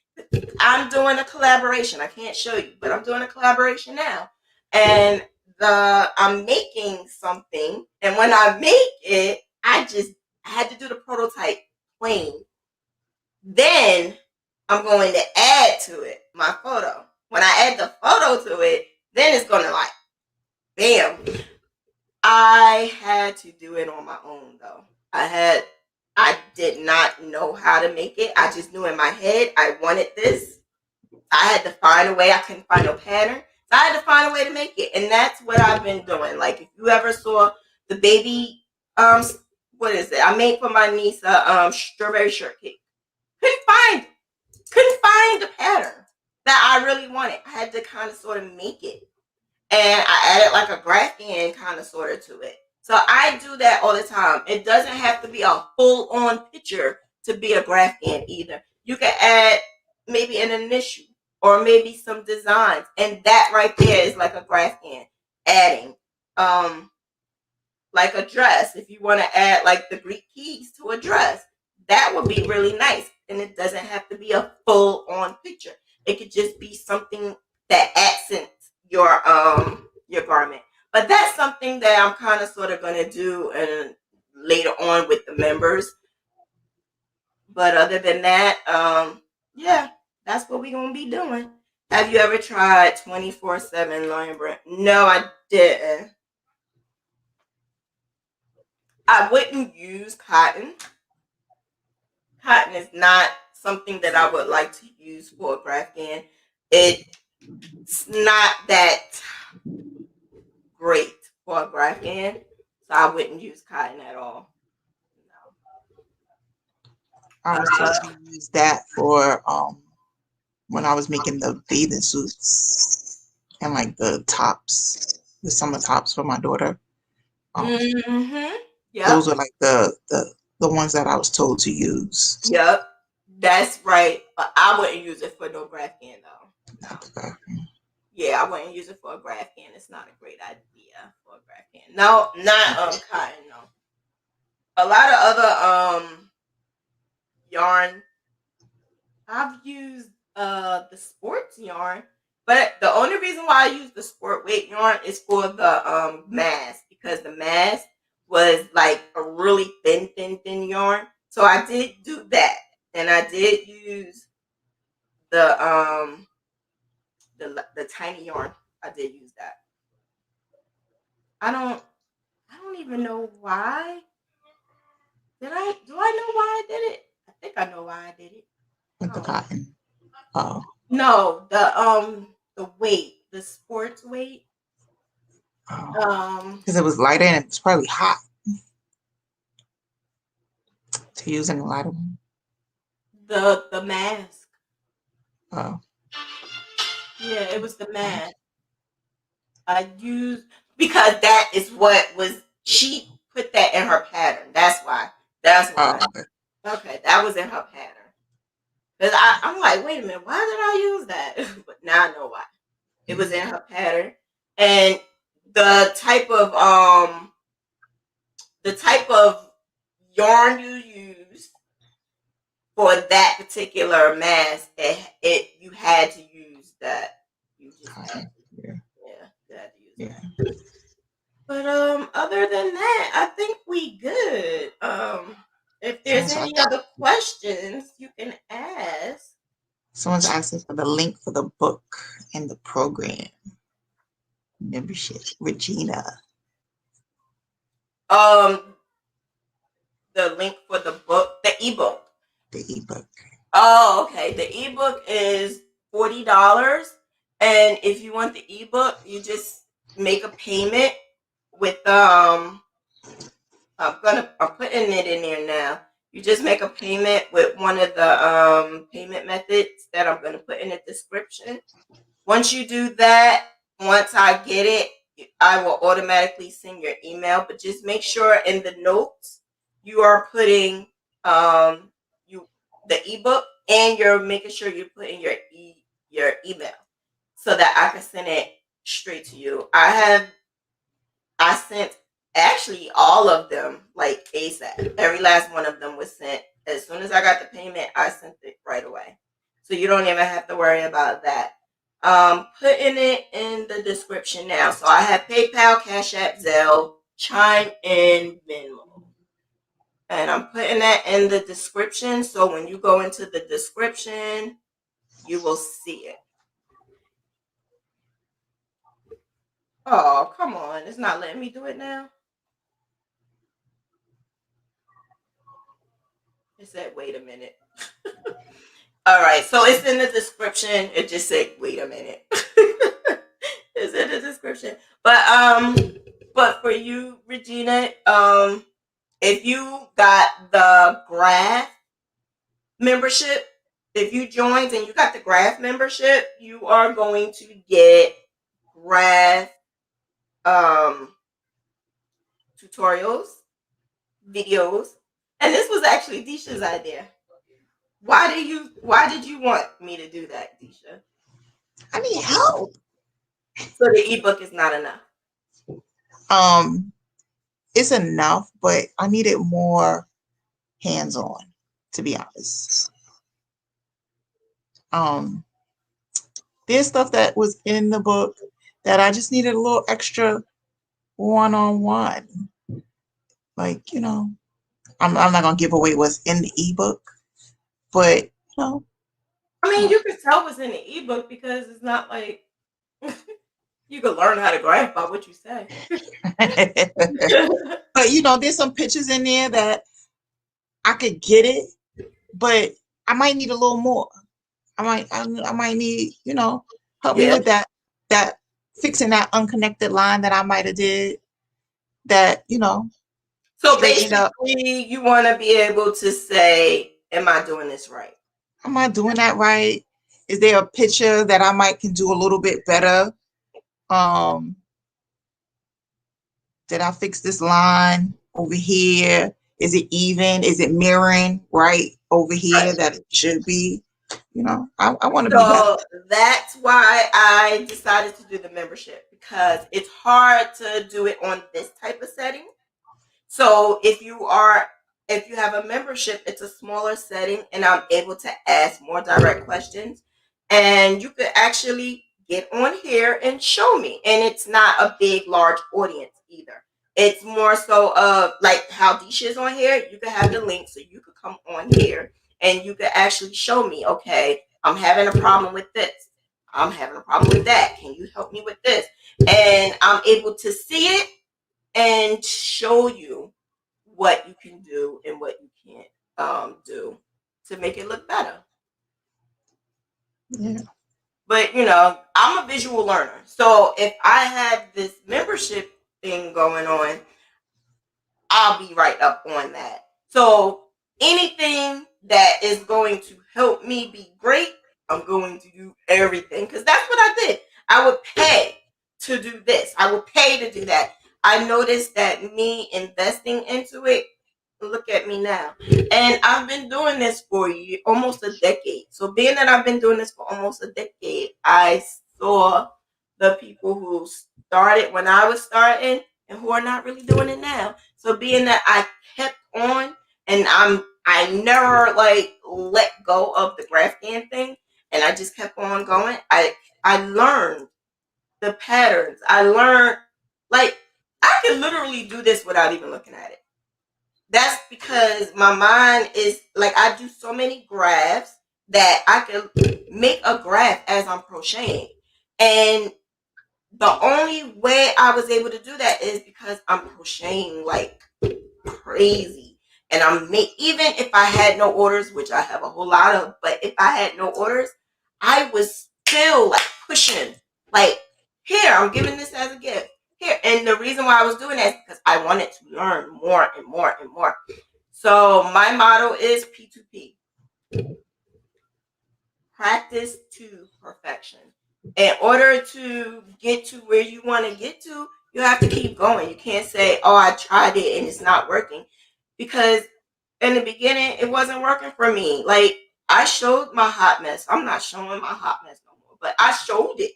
S1: I'm doing a collaboration. I can't show you, but I'm doing a collaboration now. And I'm making something, and when I make it, I had to do the prototype plain. Then I'm going to add to it my photo. When I add the photo to it, then it's going to like, bam. I had to do it on my own though. I did not know how to make it. I just knew in my head I wanted this. I had to find a way. I couldn't find no pattern. So I had to find a way to make it. And that's what I've been doing. Like, if you ever saw the baby, what is it? I made for my niece a strawberry shortcake. Couldn't find the pattern that I really wanted. I had to kind of sort of make it. And I added like a Graphghan kind of sort of to it. So I do that all the time. It doesn't have to be a full-on picture to be a Graphghan either. You can add maybe an initial or maybe some designs, and that right there is like a Graphghan. Adding like a dress. If you want to add like the Greek keys to a dress, that would be really nice. And it doesn't have to be a full-on picture. It could just be something that accents your garment. But that's something that I'm kind of sort of going to do and later on with the members. But other than that, yeah, that's what we're going to be doing. Have you ever tried 24/7 Lion Brand? No, I didn't. I wouldn't use cotton. Cotton is not something that I would like to use for a Graphghan. It's not that great for a Graphghan, so I wouldn't use cotton at all.
S3: I was supposed to use that for when I was making the bathing suits and like the tops, the summer tops for my daughter.
S1: Yep.
S3: Those are like the ones that I was told to use.
S1: Yep, that's right. But I wouldn't use it for no Graphghan though.
S3: Okay.
S1: Yeah, I wouldn't use it for a Graphghan. It's not a great idea for a Graphghan. No, not cotton. No. A lot of other yarn. I've used the sports yarn, but the only reason why I use the sport weight yarn is for the mask, because the mask was like a really thin yarn. So I did do that, and I did use the the tiny yarn. I did use that. I don't I don't even know why. Do I know why I did it? I think I know why I did it.
S3: With the
S1: Oh.
S3: cotton. Oh.
S1: No, the weight, the sports weight.
S3: Because it was lighter and it was probably hot to use in the lighter one.
S1: The mask.
S3: Oh.
S1: Yeah, it was the mask. I used because that is what was she put that in her pattern. That's why. That's
S3: Oh.
S1: why. Okay, that was in her pattern. Because I'm like, wait a minute, why did I use that? But now I know why. It was in her pattern. And the type of yarn you use for that particular mask, it you had to use that. You just had,
S3: Yeah.
S1: you had to use
S3: Yeah.
S1: that. But other than that, I think we good. If there's any other questions, you can ask.
S3: Someone's asking for the link for the book and the program membership. Regina.
S1: The link for the book, the ebook.
S3: The ebook.
S1: Oh, okay. The ebook is $40, and if you want the ebook, you just make a payment with I'm putting it in there now. You just make a payment with one of the payment methods that I'm gonna put in the description. Once you do that, once I get it, I will automatically send your email. But just make sure in the notes you are putting you the ebook, and you're making sure you put in your email so that I can send it straight to you. I sent actually all of them like ASAP. Every last one of them was sent. As soon as I got the payment, I sent it right away. So you don't even have to worry about that. Putting it in the description now. So I have PayPal, Cash App, Zelle, Chime, and Venmo. And I'm putting that in the description. So when you go into the description, you will see it. Oh, come on. It's not letting me do it now. It said, wait a minute. All right. So it's in the description. It just said, wait a minute. It's in the description. But for you, Regina, if you got the Graph membership, if you joined and you got the Graph membership, you are going to get Graph tutorials, videos, and this was actually Disha's idea. Why did you want me to do that, Disha?
S3: I need help.
S1: So the ebook is not enough.
S3: It's enough, but I needed more hands-on, to be honest. There's stuff that was in the book that I just needed a little extra one-on-one. Like, you know, I'm not gonna give away what's in the ebook, but you know.
S1: I mean, you could tell what's in the ebook because it's not like you can learn how to graph by what you say.
S3: But you know, there's some pictures in there that I could get it, but I might need a little more. I might need, you know, help me with that fixing that unconnected line that I might have did that, you know.
S1: So basically you want to be able to say, am I doing this right?
S3: Am I doing that right? Is there a picture that I might can do a little bit better? Did I fix this line over here? Is it even? Is it mirroring right over here that it should be? You know, I want to be better.
S1: So that's why I decided to do the membership, because it's hard to do it on this type of setting. So if you are if you have a membership, it's a smaller setting, and I'm able to ask more direct questions. And you could actually get on here and show me. And it's not a big, large audience either. It's more so of like how Disha is on here. You could have the link so you could come on here and you could actually show me, okay, I'm having a problem with this. I'm having a problem with that. Can you help me with this? And I'm able to see it and show you what you can do and what you can't do to make it look better.
S3: Yeah.
S1: But you know, I'm a visual learner. So if I have this membership thing going on, I'll be right up on that. So anything that is going to help me be great, I'm going to do everything because that's what I did. I would pay to do this. I would pay to do that. I noticed that me investing into it, look at me now. And I've been doing this for almost a decade. So being that I've been doing this for almost a decade, I saw the people who started when I was starting and who are not really doing it now. So being that I kept on and I never like let go of the Graphghan thing and I just kept on going, I learned the patterns. I learned like I can literally do this without even looking at it. That's because my mind is like I do so many graphs that I can make a graph as I'm crocheting. And the only way I was able to do that is because I'm crocheting like crazy. And even if I had no orders, which I have a whole lot of, but if I had no orders, I was still like pushing, like, here, I'm giving this as a gift. Here. And the reason why I was doing that is because I wanted to learn more and more and more. So my motto is P2P. Practice to perfection. In order to get to where you want to get to, you have to keep going. You can't say, oh, I tried it and it's not working. Because in the beginning, it wasn't working for me. Like, I showed my hot mess. I'm not showing my hot mess no more, but I showed it.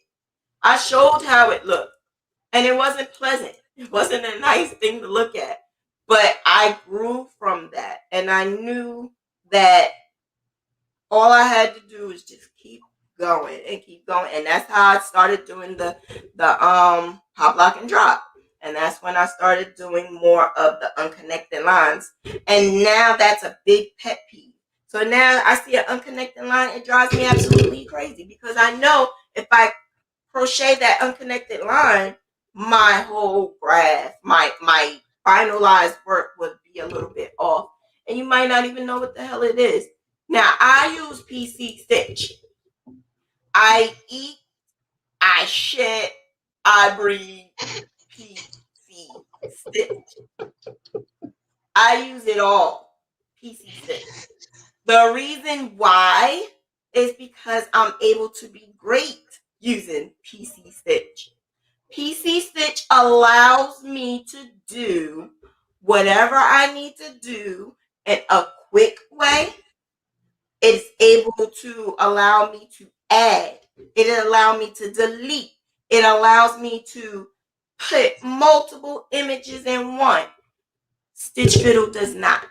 S1: I showed how it looked. And it wasn't pleasant. It wasn't a nice thing to look at. But I grew from that. And I knew that all I had to do was just keep going and keep going. And that's how I started doing the pop, lock, and drop. And that's when I started doing more of the unconnected lines. And now that's a big pet peeve. So now I see an unconnected line, it drives me absolutely crazy because I know if I crochet that unconnected line, my whole graph, my finalized work would be a little bit off. And you might not even know what the hell it is. Now, I use PC Stitch. I eat, I shit, I breathe PC Stitch. I use it all. PC Stitch. The reason why is because I'm able to be great using PC Stitch. PC Stitch allows me to do whatever I need to do in a quick way. It's able to allow me to add. It allows me to delete. It allows me to put multiple images in one. Stitch Fiddle does not.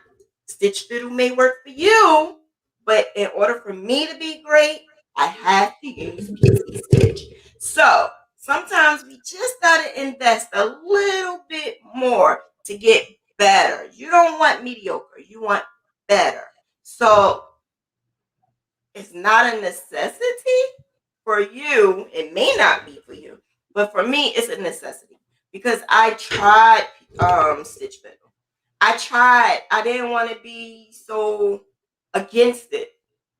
S1: Stitch Fiddle may work for you, but in order for me to be great, I have to use PC Stitch. So sometimes we just gotta invest a little bit more to get better. You don't want mediocre, you want better. So it's not a necessity for you. It may not be for you, but for me, it's a necessity because I tried Stitch Fiddle. I tried. I didn't want to be so against it.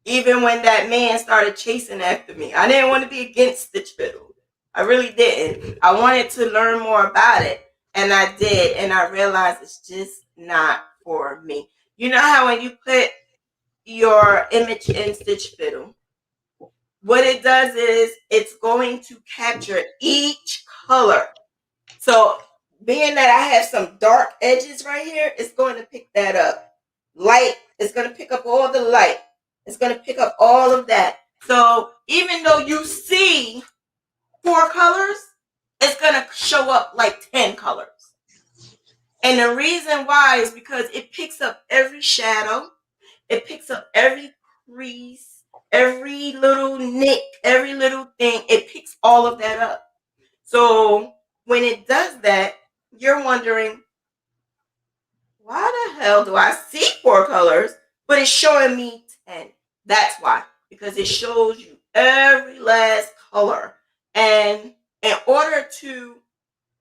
S1: Even when that man started chasing after me, I didn't want to be against Stitch Fiddle. I really didn't. I wanted to learn more about it, and I did, and I realized it's just not for me. You know how when you put your image in Stitch Fiddle, what it does is it's going to capture each color. So being that I have some dark edges right here, it's going to pick that up. Light, it's going to pick up all the light. It's going to pick up all of that. So even though you see 4 colors, it's going to show up like 10 colors. And the reason why is because it picks up every shadow, it picks up every crease, every little nick, every little thing. It picks all of that up. So when it does that, you're wondering, why the hell do I see 4 colors, but it's showing me 10? That's why, because it shows you every last color. And in order to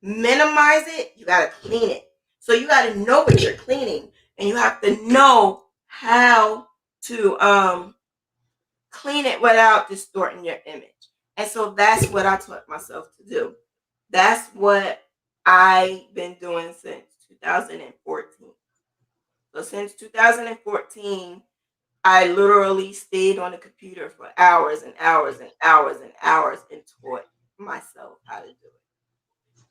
S1: minimize it, you got to clean it. So you got to know what you're cleaning, and you have to know how to clean it without distorting your image. And so that's what I taught myself to do. That's what I've been doing since 2014. So since 2014, I literally stayed on the computer for hours and hours and hours and hours and taught myself how to do it.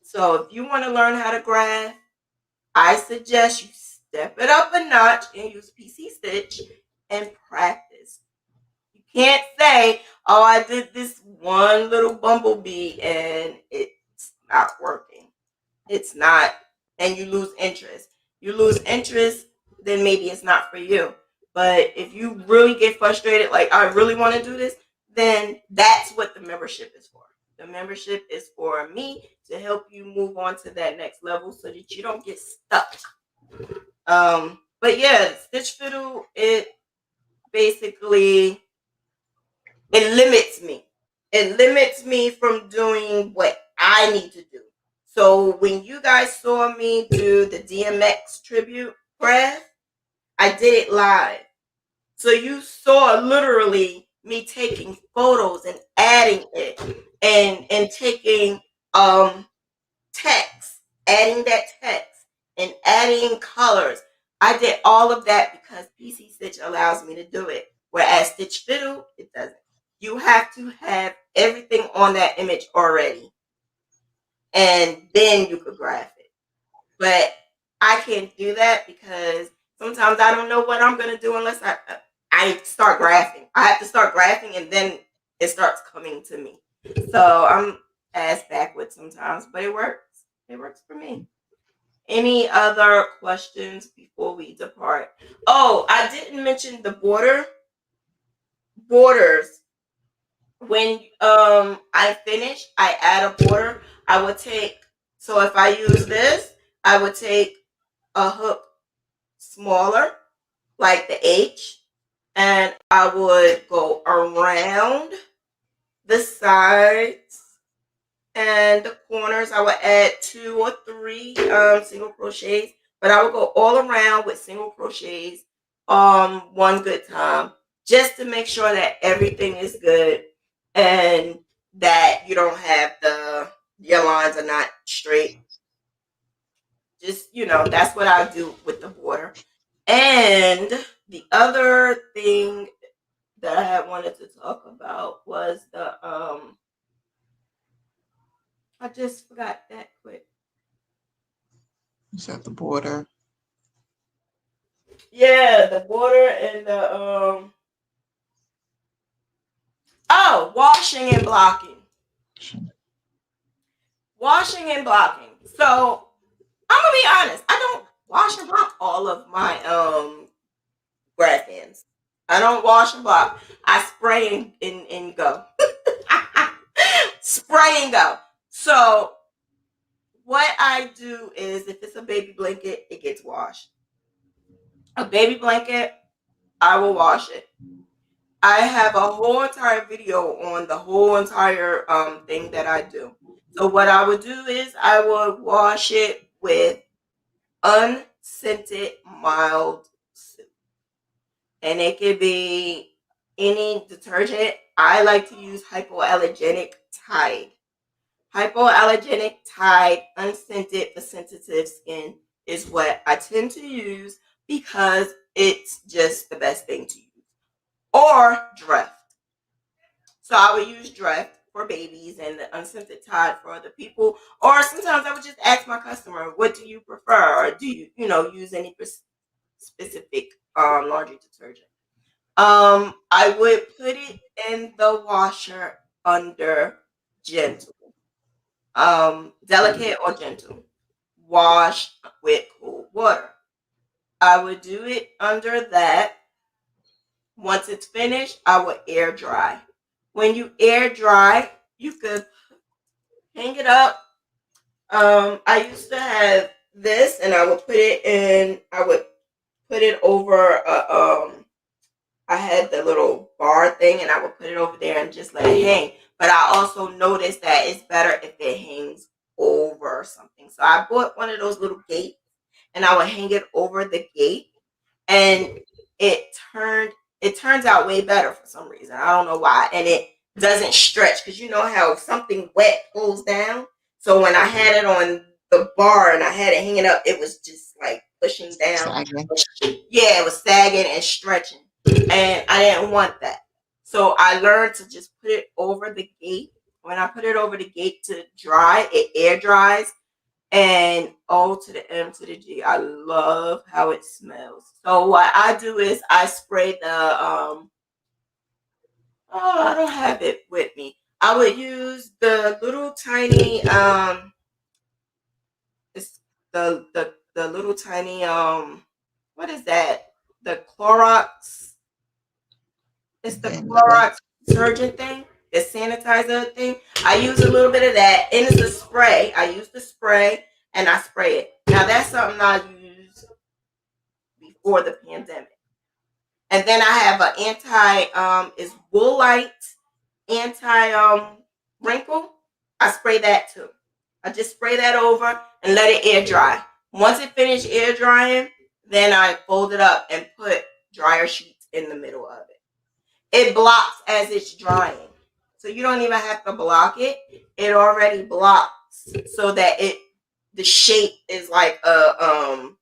S1: So if you want to learn how to graph, I suggest you step it up a notch and use PC Stitch and practice. You can't say, oh, I did this one little bumblebee and it's not working. It's not, and you lose interest. You lose interest, then maybe it's not for you. But if you really get frustrated, like I really want to do this, then that's what the membership is for. The membership is for me to help you move on to that next level so that you don't get stuck. But yeah, Stitch Fiddle, it basically it limits me. It limits me from doing what I need to do. So when you guys saw me do the DMX tribute graph, I did it live. So you saw literally me taking photos and adding it and taking text, adding that text and adding colors. I did all of that because PC Stitch allows me to do it. Whereas Stitch Fiddle, it doesn't. You have to have everything on that image already. And then you could graph it. But I can't do that because sometimes I don't know what I'm going to do unless I start graphing. I have to start graphing and then it starts coming to me. So I'm ass backwards sometimes, but it works. It works for me. Any other questions before we depart? Oh, I didn't mention the borders. When I finish, I add a border. I would take, so if I use this, I would take a hook smaller, like the H, and I would go around the sides and the corners. I would add 2 or 3 single crochets, but I would go all around with single crochets one good time, just to make sure that everything is good and that you don't have your lines are not straight. Just, that's what I do with the border. And the other thing that I had wanted to talk about was I just forgot that quick.
S3: It's at the border.
S1: Yeah, the border and the washing and blocking. Washing and blocking. So I'm gonna be honest, I don't wash and block all of my graphghans. I don't wash and block. I spray and go. Spray and go. So what I do is, if it's a baby blanket, it gets washed. A baby blanket, I will wash it. I have a whole entire video on the whole entire thing that I do. So what I would do is I would wash it with unscented mild soup. And it could be any detergent. I like to use hypoallergenic Tide. Hypoallergenic Tide unscented for sensitive skin is what I tend to use because it's just the best thing to use. Or Dreft. So I would use Dreft for babies and the unscented Tide for other people. Or sometimes I would just ask my customer, what do you prefer? Or do you, use any specific laundry detergent? I would put it in the washer under gentle. Delicate or gentle. wash with cold water. I would do it under that. Once it's finished, I will air dry. When you air dry, you could hang it up. I used to have this, and I would put it in. I would put it over I had the little bar thing, and I would put it over there and just let it hang. But I also noticed that it's better if it hangs over something. So I bought one of those little gates, and I would hang it over the gate, and it turns out way better for some reason. I don't know why, and it doesn't stretch, because you know how something wet pulls down. So when I had it on the bar and I had it hanging up, it was just like pushing down.
S3: Sagging.
S1: Yeah, it was sagging and stretching, and I didn't want that. So I learned to just put it over the gate. When I put it over the gate to dry, it air dries. And O to the M to the G. I love how it smells. So what I do is I spray the I don't have it with me. I would use the little tiny it's the little tiny what is that? The Clorox. It's the Clorox detergent thing, the sanitizer thing. I use a little bit of that, and it's a spray. I use the spray, and I spray it. Now that's something I used before the pandemic. And then I have an it's Woolite anti wrinkle. I spray that too. I just spray that over and let it air dry. Once it finished air drying, then I fold it up and put dryer sheets in the middle of it. It blocks as it's drying. So you don't even have to block it. It already blocks so that the shape is like a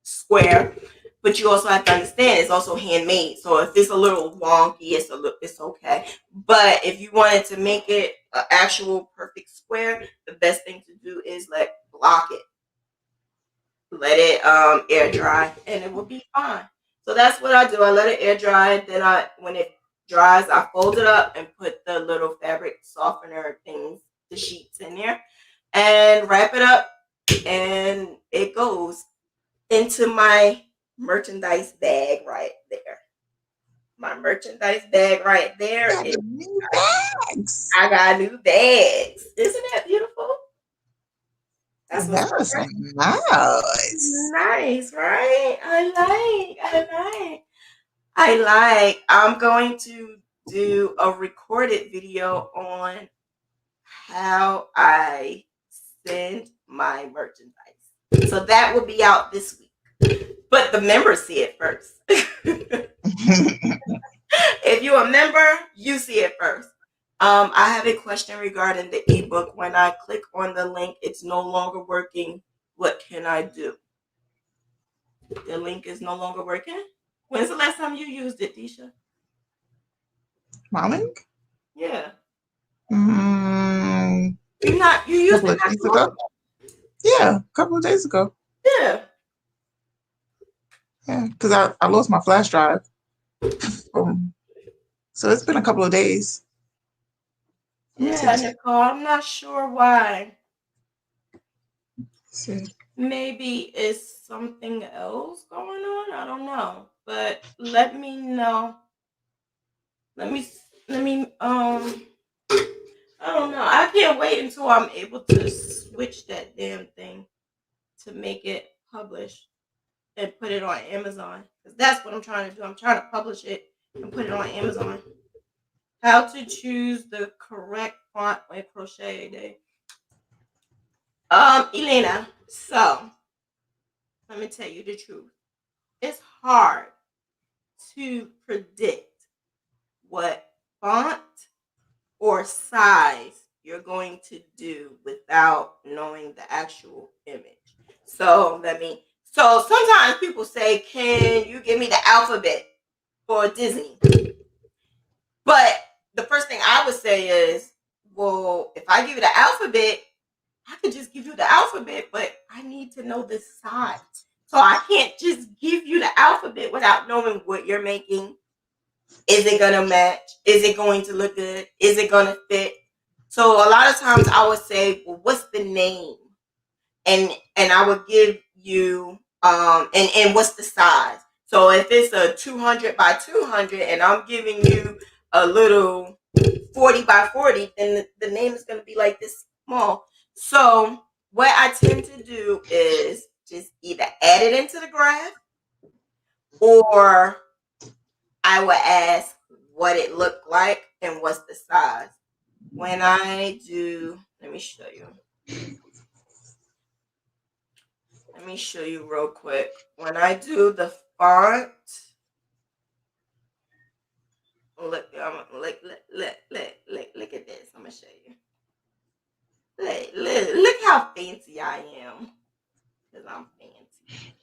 S1: square. But you also have to understand it's also handmade. So if it's a little wonky, it's okay. But if you wanted to make it an actual perfect square, the best thing to do is block it. Let it air dry, and it will be fine. So that's what I do. I let it air dry. Then when it dries, I fold it up and put the little fabric softener things, the sheets in there, and wrap it up, and it goes into my merchandise bag right there. My merchandise bag right there.
S3: New bags.
S1: I got new bags. Isn't that beautiful? That's
S3: That
S1: what's
S3: was nice.
S1: nice, right? I like. I'm going to do a recorded video on how I send my merchandise. So that will be out this week. But the members see it first. If you're a member, you see it first. I have a question regarding the ebook. When I click on the link, it's no longer working. What can I do? The link is no longer working? When's the last time you used it, Disha?
S3: My link?
S1: Yeah.
S3: Mm,
S1: You used
S3: couple
S1: it
S3: of days ago. Yeah, a couple of days ago.
S1: Yeah.
S3: Yeah, because I lost my flash drive. So it's been a couple of days.
S1: Yeah, Nicole, I'm not sure why.
S3: See.
S1: Maybe it's something else going on. I don't know. But let me know. Let me I don't know. I can't wait until I'm able to switch that damn thing to make it publish and put it on Amazon. Because that's what I'm trying to do. I'm trying to publish it and put it on Amazon. How to choose the correct font when crochet day. Elena, so let me tell you the truth. It's hard to predict what font or size you're going to do without knowing the actual image. So sometimes people say, can you give me the alphabet for Disney? But the first thing I would say is, well, if I give you the alphabet, I could just give you the alphabet, but I need to know the size. So I can't just give you the alphabet without knowing what you're making. Is it going to match? Is it going to look good? Is it going to fit? So a lot of times I would say, well, what's the name? and I would give you and what's the size. So if it's a 200 by 200 and I'm giving you a little 40 by 40, then the name is going to be like this small. So what I tend to do is just either add it into the graph, or I would ask what it looked like and what's the size. When I do, let me show you. Let me show you real quick. When I do the font, look at this. I'm gonna show you. Look how fancy I am. Because I'm fancy.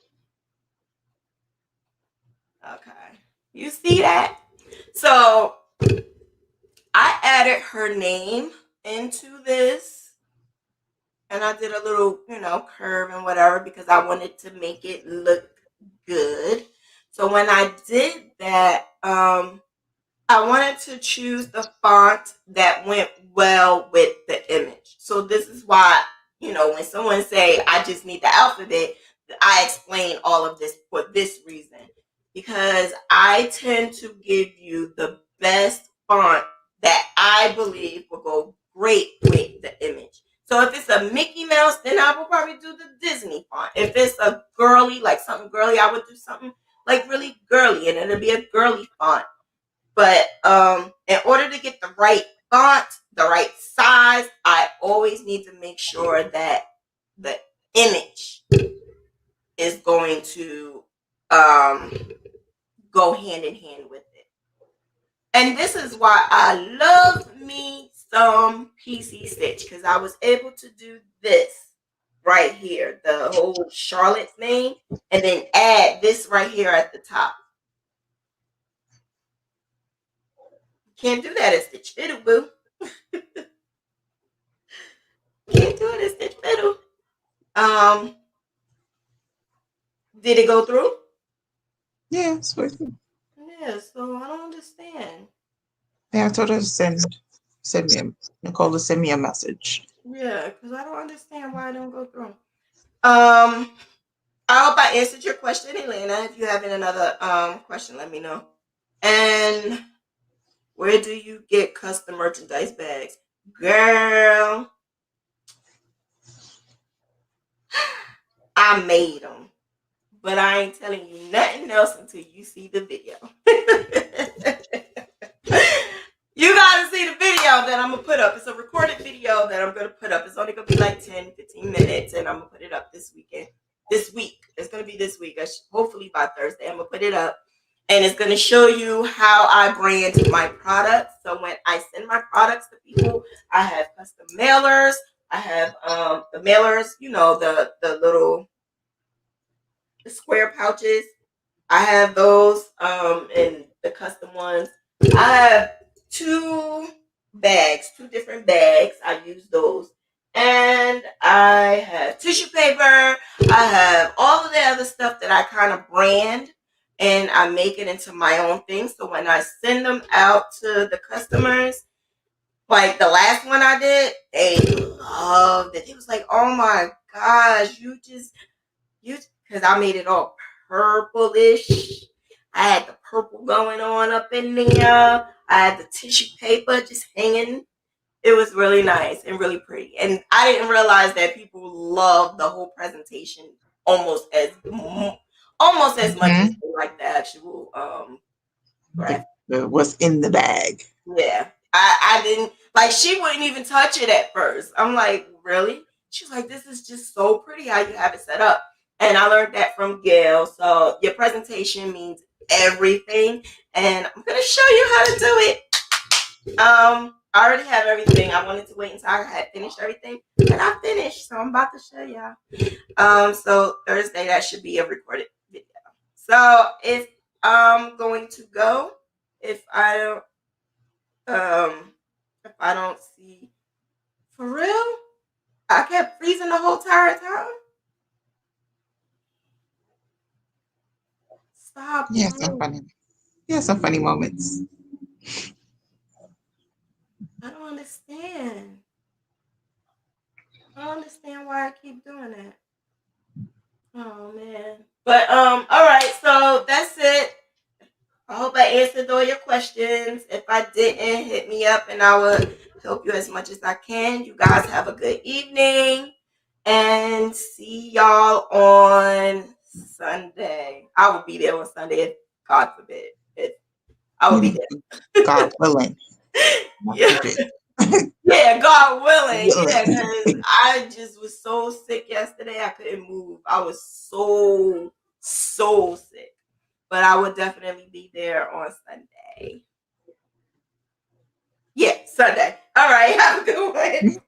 S1: Okay. You see that? So I added her name into this. And I did a little, curve and whatever because I wanted to make it look good. So when I did that, I wanted to choose the font that went well with the image. So this is why, when someone say, I just need the alphabet, I explain all of this for this reason. Because I tend to give you the best font that I believe will go great with the image. So if it's a Mickey Mouse, then I will probably do the Disney font. If it's a girly, like something girly, I would do something like really girly, and it'll be a girly font. But in order to get the right font, the right size, I always need to make sure that the image is going to go hand in hand with it. And this is why I love me some PC Stitch, because I was able to do this right here, the whole Charlotte's name, and then add this right here at the top. Can't do that at Stitch Fiddle, boo. Can't do it at Stitch Fiddle. Did it go through?
S3: Yeah, it's working.
S1: Yeah, so I don't understand.
S3: Yeah, I told her to send me Nicole to send me a message.
S1: Yeah, because I don't understand why it don't go through. I hope I answered your question, Elena. If you have another question, let me know. And where do you get custom merchandise bags? Girl, I made them. But I ain't telling you nothing else until you see the video. You gotta see the video that I'm gonna put up. It's a recorded video that I'm gonna put up. It's only gonna be like 10, 15 minutes, and I'm gonna put it up this weekend. This week. It's gonna be this week. Hopefully by Thursday, I'm gonna put it up. And it's gonna show you how I brand my products. So when I send my products to people, I have custom mailers. I have the mailers, the little square pouches. I have those and the custom ones. I have two different bags. I use those. And I have tissue paper. I have all of the other stuff that I kind of brand and I make it into my own thing. So when I send them out to the customers, like the last one I did, they loved it. It was like, oh my gosh, because I made it all purplish. I had the purple going on up in there. I had the tissue paper just hanging. It was really nice and really pretty. And I didn't realize that people love the whole presentation almost as much as they like the actual graphic.
S3: What's in the bag?
S1: Yeah. I didn't like, she wouldn't even touch it at first. I'm like, really? She's like, this is just so pretty how you have it set up. And I learned that from Gail. So your presentation means everything. And I'm going to show you how to do it. I already have everything. I wanted to wait until I had finished everything. And I finished. So I'm about to show y'all. So Thursday, that should be a recorded video. So if I'm going to go, if I don't see, for real, I kept freezing the whole entire time. Stop.
S3: Yeah, some funny. Yeah, some funny moments.
S1: I don't understand. I don't understand why I keep doing that. Oh man. But all right, so that's it. I hope I answered all your questions. If I didn't, hit me up and I will help you as much as I can. You guys have a good evening and see y'all on Sunday. I will be there on Sunday if God forbid. I will be there.
S3: God willing.
S1: Yeah. Yeah, God willing. Yeah, because I just was so sick yesterday. I couldn't move. I was so sick. But I would definitely be there on Sunday. Yeah, Sunday. All right. Have a good one.